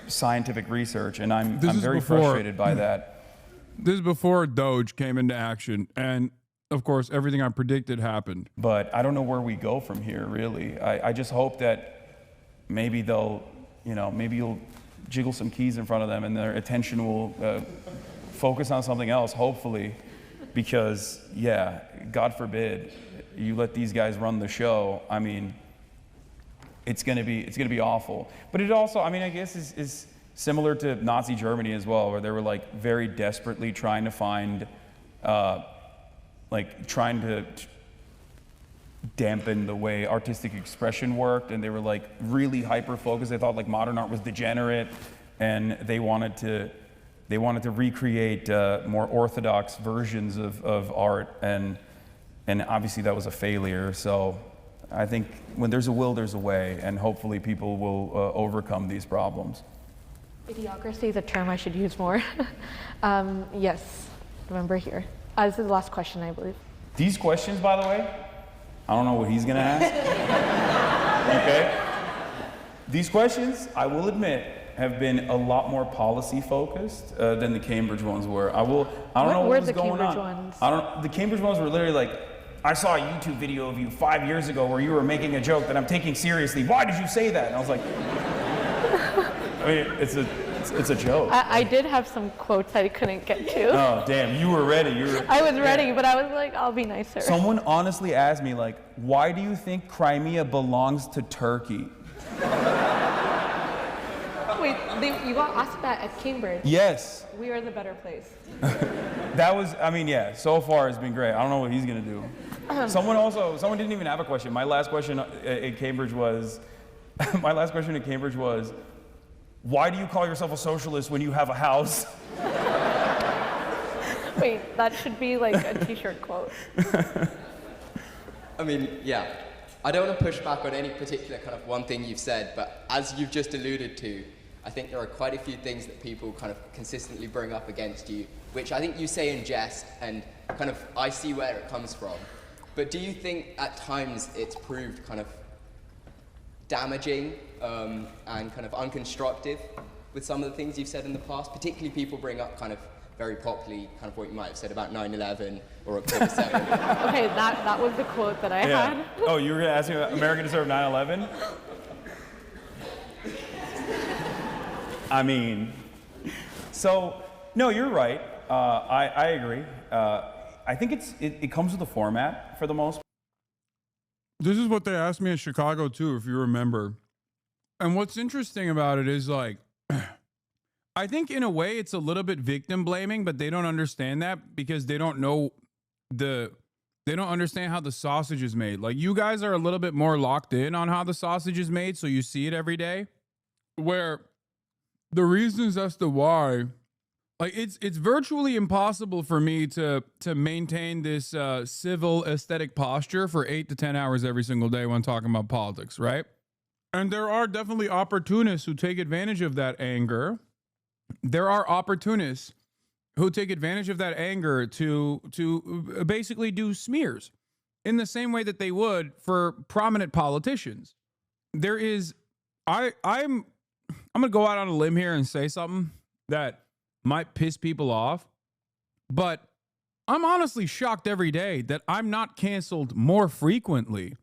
scientific research, and I'm very frustrated by that. This is before Doge came into action, and of course, everything I predicted happened. But I don't know where we go from here, really. I just hope that maybe maybe you'll jiggle some keys in front of them and their attention will focus on something else, hopefully. Because, yeah, God forbid, you let these guys run the show. I mean, it's gonna be awful. But it also, I mean, I guess is similar to Nazi Germany as well, where they were like very desperately trying to find trying to dampen the way artistic expression worked, and they were like really hyper focused. They thought like modern art was degenerate, and they wanted to recreate more orthodox versions of art, and obviously that was a failure. So I think when there's a will, there's a way, and hopefully people will overcome these problems. Idiocracy is a term I should use more. Yes, remember here. This is the last question, I believe. These questions, by the way, I don't know what he's gonna ask. Okay? These questions, I will admit, have been a lot more policy focused than the Cambridge ones were. I don't know what was going on. The Cambridge ones were literally like, I saw a YouTube video of you 5 years ago where you were making a joke that I'm taking seriously. Why did you say that? And I was like, I mean, it's a joke. I did have some quotes I couldn't get to. Oh, damn, you were ready. I was ready, but I was like, I'll be nicer. Someone honestly asked me, like, why do you think Crimea belongs to Turkey? Wait, you got asked that at Cambridge? Yes. We are the better place. That was, I mean, yeah, so far it's been great. I don't know what he's gonna do. Someone didn't even have a question. My last question at Cambridge was, My last question at Cambridge was, why do you call yourself a socialist when you have a house? Wait, that should be like a t-shirt quote. I mean, yeah. I don't want to push back on any particular kind of one thing you've said, but as you've just alluded to, I think there are quite a few things that people kind of consistently bring up against you, which I think you say in jest, and kind of I see where it comes from. But do you think at times it's proved kind of damaging and kind of unconstructive with some of the things you've said in the past? Particularly people bring up kind of very popularly kind of what you might have said about 9/11 or October 7th. Okay, that was the quote that I had. Oh, you were asking about America deserved 9/11? I mean, so, no, you're right. I agree. I think it comes with the format for the most part. This is what they asked me in Chicago too, if you remember. And what's interesting about it is like, I think in a way it's a little bit victim blaming, but they don't understand that because they don't know they don't understand how the sausage is made. Like you guys are a little bit more locked in on how the sausage is made, so you see it every day. Where the reasons as to why, like it's virtually impossible for me to maintain this civil aesthetic posture for 8 to 10 hours every single day when talking about politics, right? And there are definitely opportunists who take advantage of that anger. There are opportunists who take advantage of that anger to basically do smears in the same way that they would for prominent politicians. There is, I'm going to go out on a limb here and say something that might piss people off, but I'm honestly shocked every day that I'm not canceled more frequently,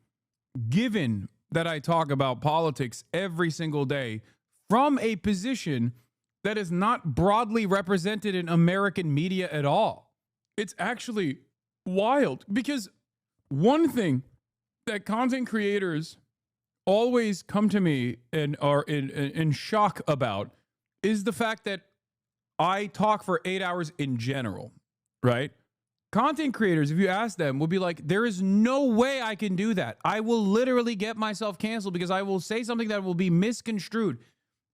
given that I talk about politics every single day from a position that is not broadly represented in American media at all. It's actually wild because one thing that content creators always come to me and are in shock about is the fact that I talk for 8 hours in general, right? Content creators, if you ask them, will be like, there is no way I can do that. I will literally get myself canceled because I will say something that will be misconstrued.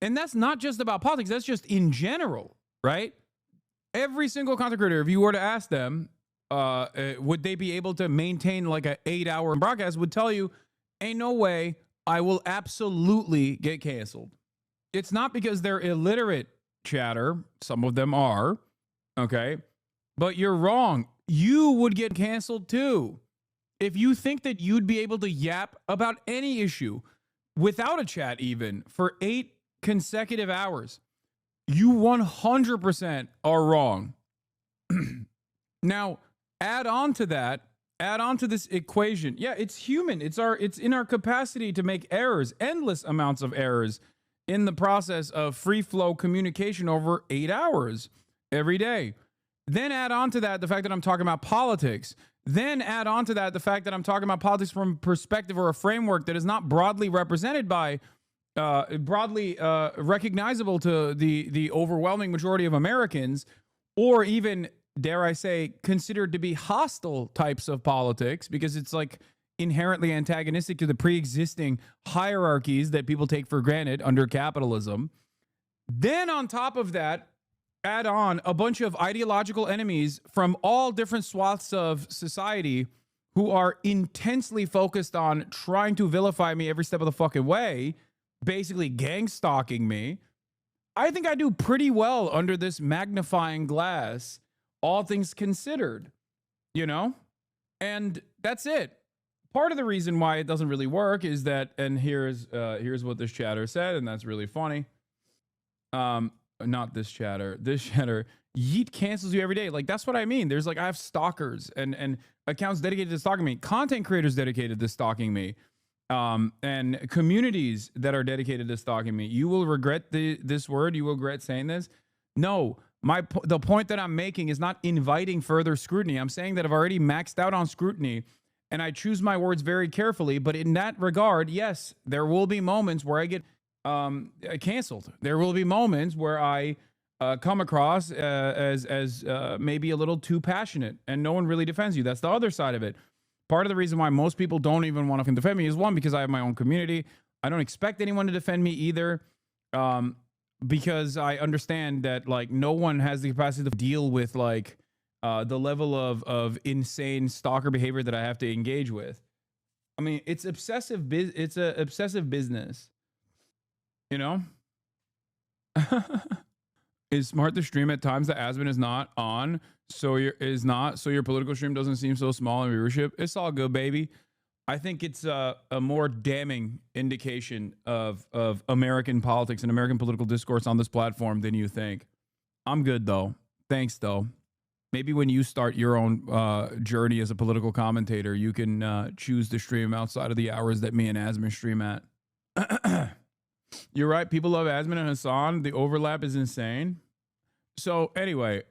And that's not just about politics. That's just in general, right? Every single content creator, if you were to ask them, would they be able to maintain like an 8-hour broadcast, would tell you, ain't no way, I will absolutely get canceled. It's not because they're illiterate, chatter. Some of them are, okay? But you're wrong. You would get canceled too. If you think that you'd be able to yap about any issue without a chat even for 8 consecutive hours, you 100% are wrong. Now, add on to this equation. Yeah, it's human. It's in our capacity to make errors, endless amounts of errors in the process of free flow communication over 8 hours every day. Then add on to that the fact that I'm talking about politics. Then add on to that the fact that I'm talking about politics from a perspective or a framework that is not broadly represented by recognizable to the overwhelming majority of Americans, or even, dare I say, considered to be hostile types of politics, because it's like inherently antagonistic to the pre-existing hierarchies that people take for granted under capitalism. Then on top of that, add on a bunch of ideological enemies from all different swaths of society who are intensely focused on trying to vilify me every step of the fucking way, basically gang stalking me. I think I do pretty well under this magnifying glass, all things considered, you know? And that's it. Part of the reason why it doesn't really work is that, and here's what this chatter said, and that's really funny. Not this chatter. This chatter, Yeet cancels you every day. Like, that's what I mean. There's like, I have stalkers and accounts dedicated to stalking me, content creators dedicated to stalking me, and communities that are dedicated to stalking me. You will regret this word. You will regret saying this. No, the point that I'm making is not inviting further scrutiny. I'm saying that I've already maxed out on scrutiny, and I choose my words very carefully. But in that regard, yes, there will be moments where I get canceled. There will be moments where I come across as maybe a little too passionate, and no one really defends you. That's the other side of it. Part of the reason why most people don't even want to defend me is, one, because I have my own community. I don't expect anyone to defend me either, because I understand that like no one has the capacity to deal with like the level of insane stalker behavior that I have to engage with. I mean, it's obsessive. It's a obsessive business, you know. Is smart to stream at times that Asmon is not on, so your political stream doesn't seem so small in viewership. It's all good, baby. I think it's a more damning indication of American politics and American political discourse on this platform than you think. I'm good though. Thanks though. Maybe when you start your own journey as a political commentator, you can choose to stream outside of the hours that me and Asmon stream at. You're right. People love Asmon and Hasan. The overlap is insane. So anyway,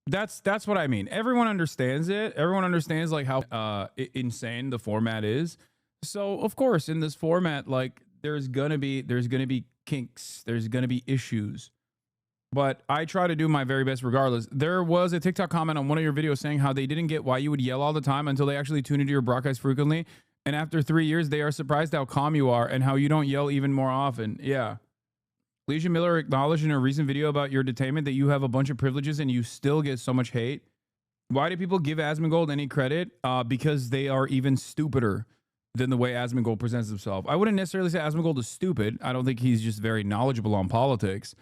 that's what I mean. Everyone understands it. Everyone understands like how insane the format is. So of course, in this format, like there's gonna be kinks. There's gonna be issues. But I try to do my very best regardless. There was a TikTok comment on one of your videos saying how they didn't get why you would yell all the time until they actually tune into your broadcast frequently. And after 3 years, they are surprised how calm you are and how you don't yell even more often. Yeah. Legion Miller acknowledged in a recent video about your detainment that you have a bunch of privileges and you still get so much hate. Why do people give Asmongold any credit? Because they are even stupider than the way Asmongold presents himself. I wouldn't necessarily say Asmongold is stupid. I don't think he's just very knowledgeable on politics.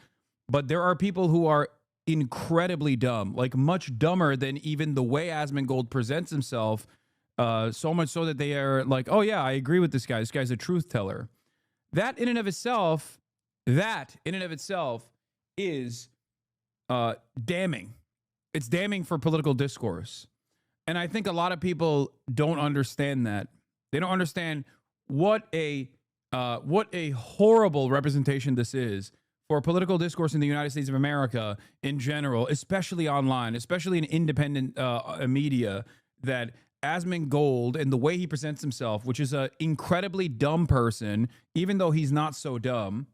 But there are people who are incredibly dumb, like much dumber than even the way Asmongold presents himself. So much so that they are like, oh yeah, I agree with this guy. This guy's a truth teller. That in and of itself is damning. It's damning for political discourse. And I think a lot of people don't understand that. They don't understand what a horrible representation this is for political discourse in the United States of America in general, especially online, especially in independent media, that Asmongold and the way he presents himself, which is an incredibly dumb person, even though he's not so dumb.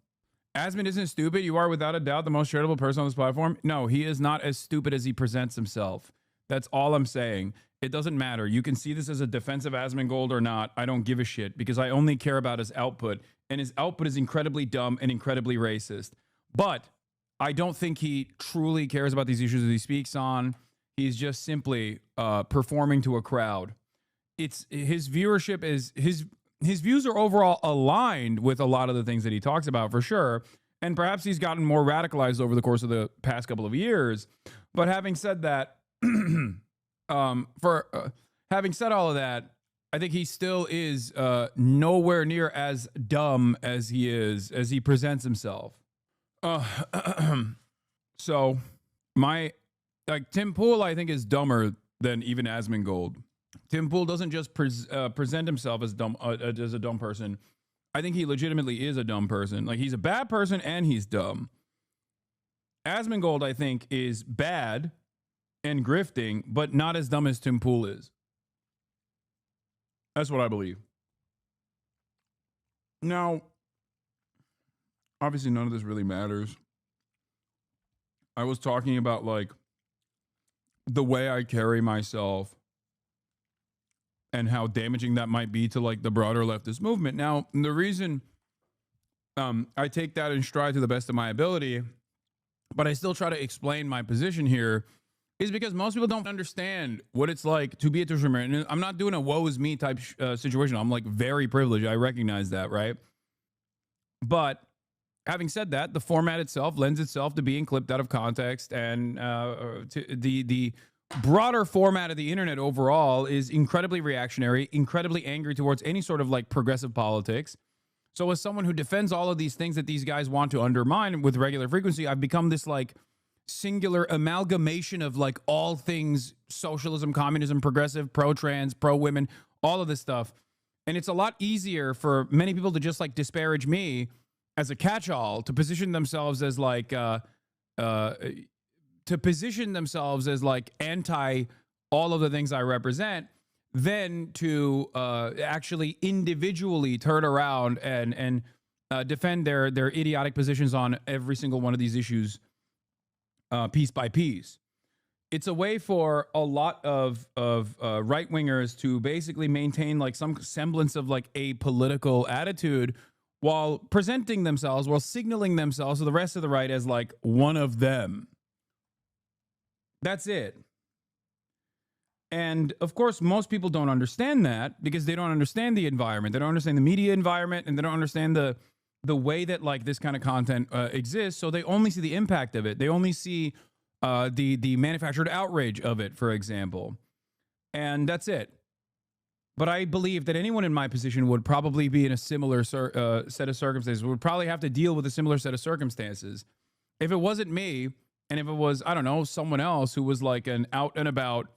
Asmon isn't stupid. You are without a doubt the most charitable person on this platform. No, he is not as stupid as he presents himself. That's all I'm saying. It doesn't matter. You can see this as a defense of Asmongold or not. I don't give a shit because I only care about his output. And his output is incredibly dumb and incredibly racist. But I don't think he truly cares about these issues that he speaks on. He's just simply performing to a crowd. It's his viewership is his views are overall aligned with a lot of the things that he talks about for sure. And perhaps he's gotten more radicalized over the course of the past couple of years. But having said that, having said all of that, I think he still is nowhere near as dumb as he presents himself. So Tim Pool, I think, is dumber than even Asmongold. Tim Pool doesn't just present himself as a dumb person. I think he legitimately is a dumb person. Like, he's a bad person and he's dumb. Asmongold, I think, is bad and grifting, but not as dumb as Tim Pool is. That's what I believe. Now, obviously, none of this really matters. I was talking about, like, the way I carry myself and how damaging that might be to, like, the broader leftist movement. Now, the reason I take that in stride to the best of my ability, but I still try to explain my position here, is because most people don't understand what it's like to be a Twitch streamer. And I'm not doing a woe is me type situation. I'm, like, very privileged. I recognize that, right? But having said that, the format itself lends itself to being clipped out of context, and to the broader format of the internet overall is incredibly reactionary, incredibly angry towards any sort of, like, progressive politics. So as someone who defends all of these things that these guys want to undermine with regular frequency, I've become this, like, singular amalgamation of, like, all things socialism, communism, progressive, pro-trans, pro-women, all of this stuff. And it's a lot easier for many people to just, like, disparage me as a catch-all, to position themselves as, like, anti all of the things I represent, than to actually individually turn around and defend their idiotic positions on every single one of these issues piece by piece. It's a way for a lot of right-wingers to basically maintain, like, some semblance of, like, a political attitude while presenting themselves, while signaling themselves to the rest of the right as like one of them. That's it. And of course, most people don't understand that because they don't understand the environment. They don't understand the media environment, and they don't understand the way that like this kind of content exists. So they only see the impact of it. They only see the manufactured outrage of it, for example. And that's it. But I believe that anyone in my position would probably be in a similar set of circumstances, would probably have to deal with a similar set of circumstances. If it wasn't me, and if it was, I don't know, someone else who was like an out and about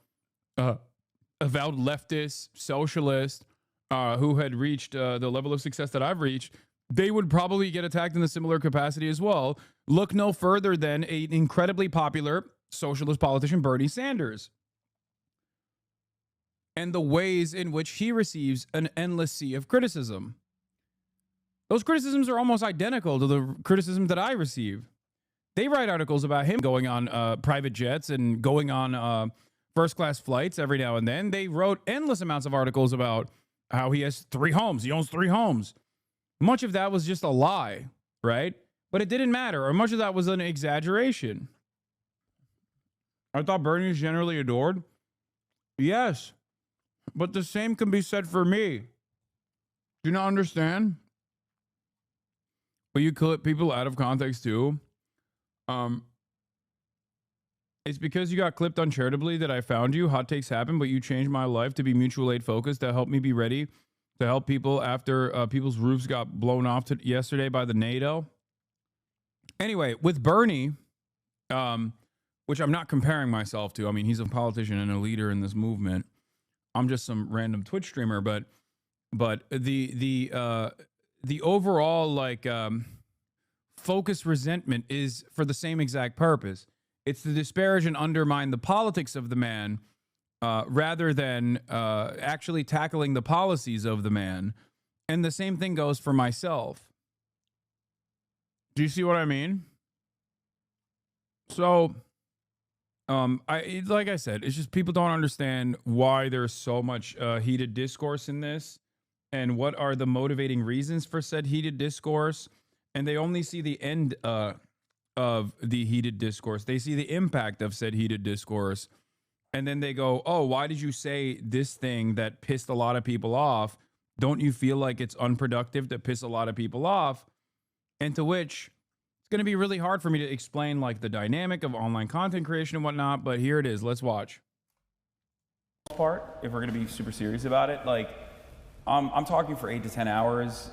avowed leftist, socialist, who had reached the level of success that I've reached, they would probably get attacked in a similar capacity as well. Look no further than an incredibly popular socialist politician, Bernie Sanders, and the ways in which he receives an endless sea of criticism. Those criticisms are almost identical to the criticism that I receive. They write articles about him going on private jets and going on first-class flights every now and then. They wrote endless amounts of articles about how he has 3 homes. He owns 3 homes. Much of that was just a lie, right? But it didn't matter, or much of that was an exaggeration. I thought Bernie was generally adored. Yes, but the same can be said for me. Do you not understand? But you clip people out of context too. It's because you got clipped uncharitably that I found you. Hot takes happen, but you changed my life to be mutual aid focused, to help me be ready to help people after people's roofs got blown off yesterday by the NATO. Anyway, with Bernie, which I'm not comparing myself to. I mean, he's a politician and a leader in this movement. I'm just some random Twitch streamer, but the overall like focused resentment is for the same exact purpose. It's to disparage and undermine the politics of the man rather than actually tackling the policies of the man. And the same thing goes for myself. Do you see what I mean? So, like I said, it's just people don't understand why there's so much heated discourse in this and what are the motivating reasons for said heated discourse. And they only see the end of the heated discourse. They see the impact of said heated discourse. And then they go, oh, why did you say this thing that pissed a lot of people off? Don't you feel like it's unproductive to piss a lot of people off? And to which it's going to be really hard for me to explain like the dynamic of online content creation and whatnot. But here it is. Let's watch. Part, if we're going to be super serious about it, like I'm talking for 8 to 10 hours.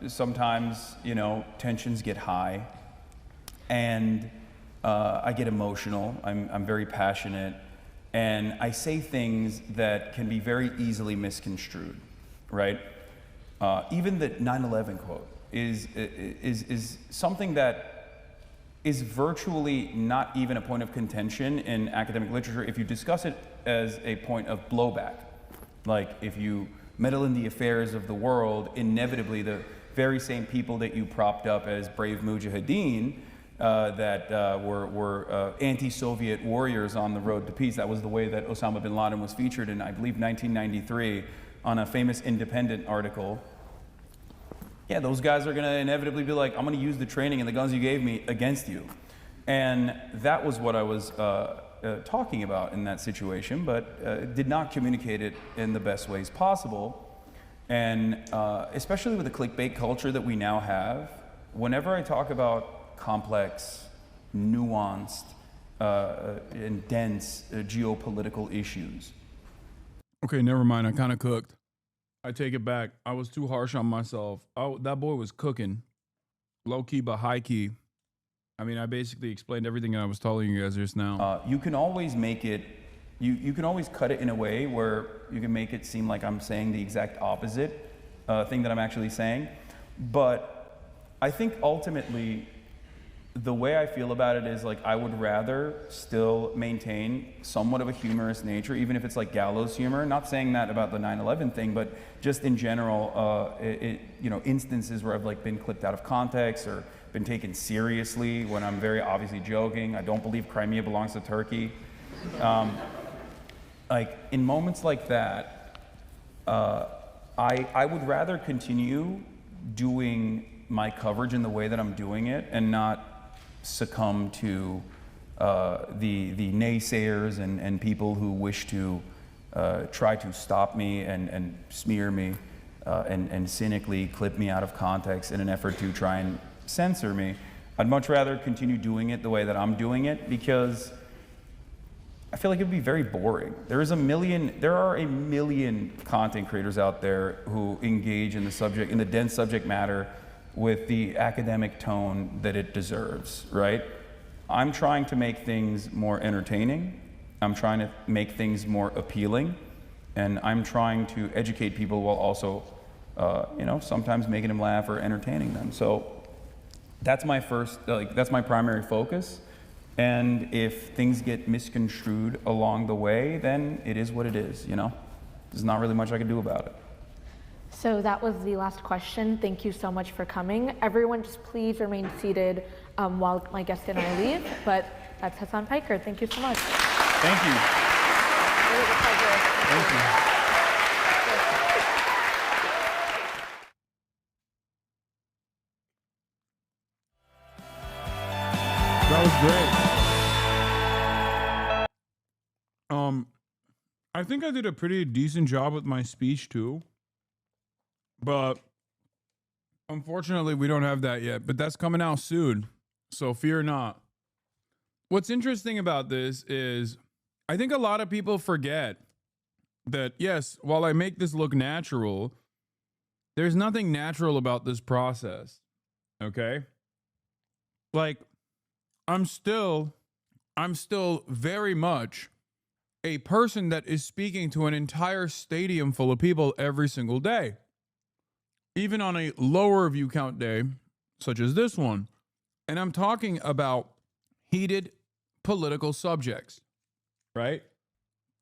Sometimes, you know, tensions get high. And I get emotional. I'm very passionate, and I say things that can be very easily misconstrued, right? Even the 9/11 quote is something that is virtually not even a point of contention in academic literature if you discuss it as a point of blowback. Like if you meddle in the affairs of the world, inevitably the very same people that you propped up as brave mujahideen that were anti-Soviet warriors on the road to peace. That was the way that Osama bin Laden was featured in, I believe, 1993 on a famous Independent article. Yeah, those guys are going to inevitably be like, I'm going to use the training and the guns you gave me against you. And that was what I was talking about in that situation, but did not communicate it in the best ways possible. And especially with the clickbait culture that we now have, whenever I talk about complex, nuanced, and dense geopolitical issues. Okay, never mind. I kind of cooked. I take it back. I was too harsh on myself. Oh, that boy was cooking. Low key, but high key. I mean, I basically explained everything I was telling you guys just now. You can always make it, you can always cut it in a way where you can make it seem like I'm saying the exact opposite thing that I'm actually saying. But I think ultimately, the way I feel about it is like I would rather still maintain somewhat of a humorous nature, even if it's like gallows humor. Not saying that about the 9/11 thing, but just in general, you know, instances where I've like been clipped out of context or been taken seriously when I'm very obviously joking. I don't believe Crimea belongs to Turkey. Like in moments like that, I would rather continue doing my coverage in the way that I'm doing it and not succumb to the naysayers and people who wish to try to stop me and smear me and cynically clip me out of context in an effort to try and censor me. I'd much rather continue doing it the way that I'm doing it, because I feel like it would be very boring. There are a million content creators out there who engage in the dense subject matter with the academic tone that it deserves, right? I'm trying to make things more entertaining. I'm trying to make things more appealing, and I'm trying to educate people while also, sometimes making them laugh or entertaining them. So that's my that's my primary focus. And if things get misconstrued along the way, then it is what it is, There's not really much I can do about it. So that was the last question. Thank you so much for coming. Everyone just please remain seated while my guest and I leave. But that's Hasan Piker. Thank you so much. Thank you. It was a pleasure. Thank you. That was great. I think I did a pretty decent job with my speech too, but unfortunately we don't have that yet, but that's coming out soon, so fear not. What's interesting about this is I think a lot of people forget that, yes, while I make this look natural, there's nothing natural about this process, okay? Like, I'm still very much a person that is speaking to an entire stadium full of people every single day. Even on a lower view count day, such as this one. And I'm talking about heated political subjects, right?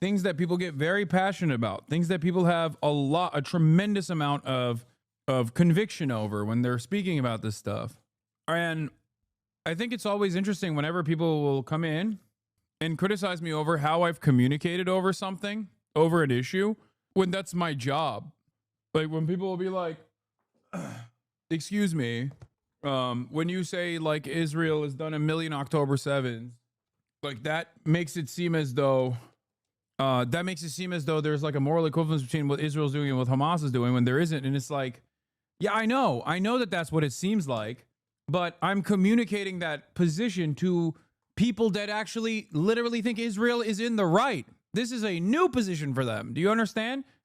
Things that people get very passionate about, things that people have a tremendous amount of conviction over when they're speaking about this stuff. And I think it's always interesting whenever people will come in and criticize me over how I've communicated over something, over an issue, when that's my job. Like when people will be like, excuse me, when you say like Israel has done 1 million October 7s, like that makes it seem as though there's like a moral equivalence between what Israel's doing and what Hamas is doing, when there isn't. And it's like, yeah, I know that that's what it seems like, but I'm communicating that position to people that actually literally think Israel is in the right. This is a new position for them. Do you understand?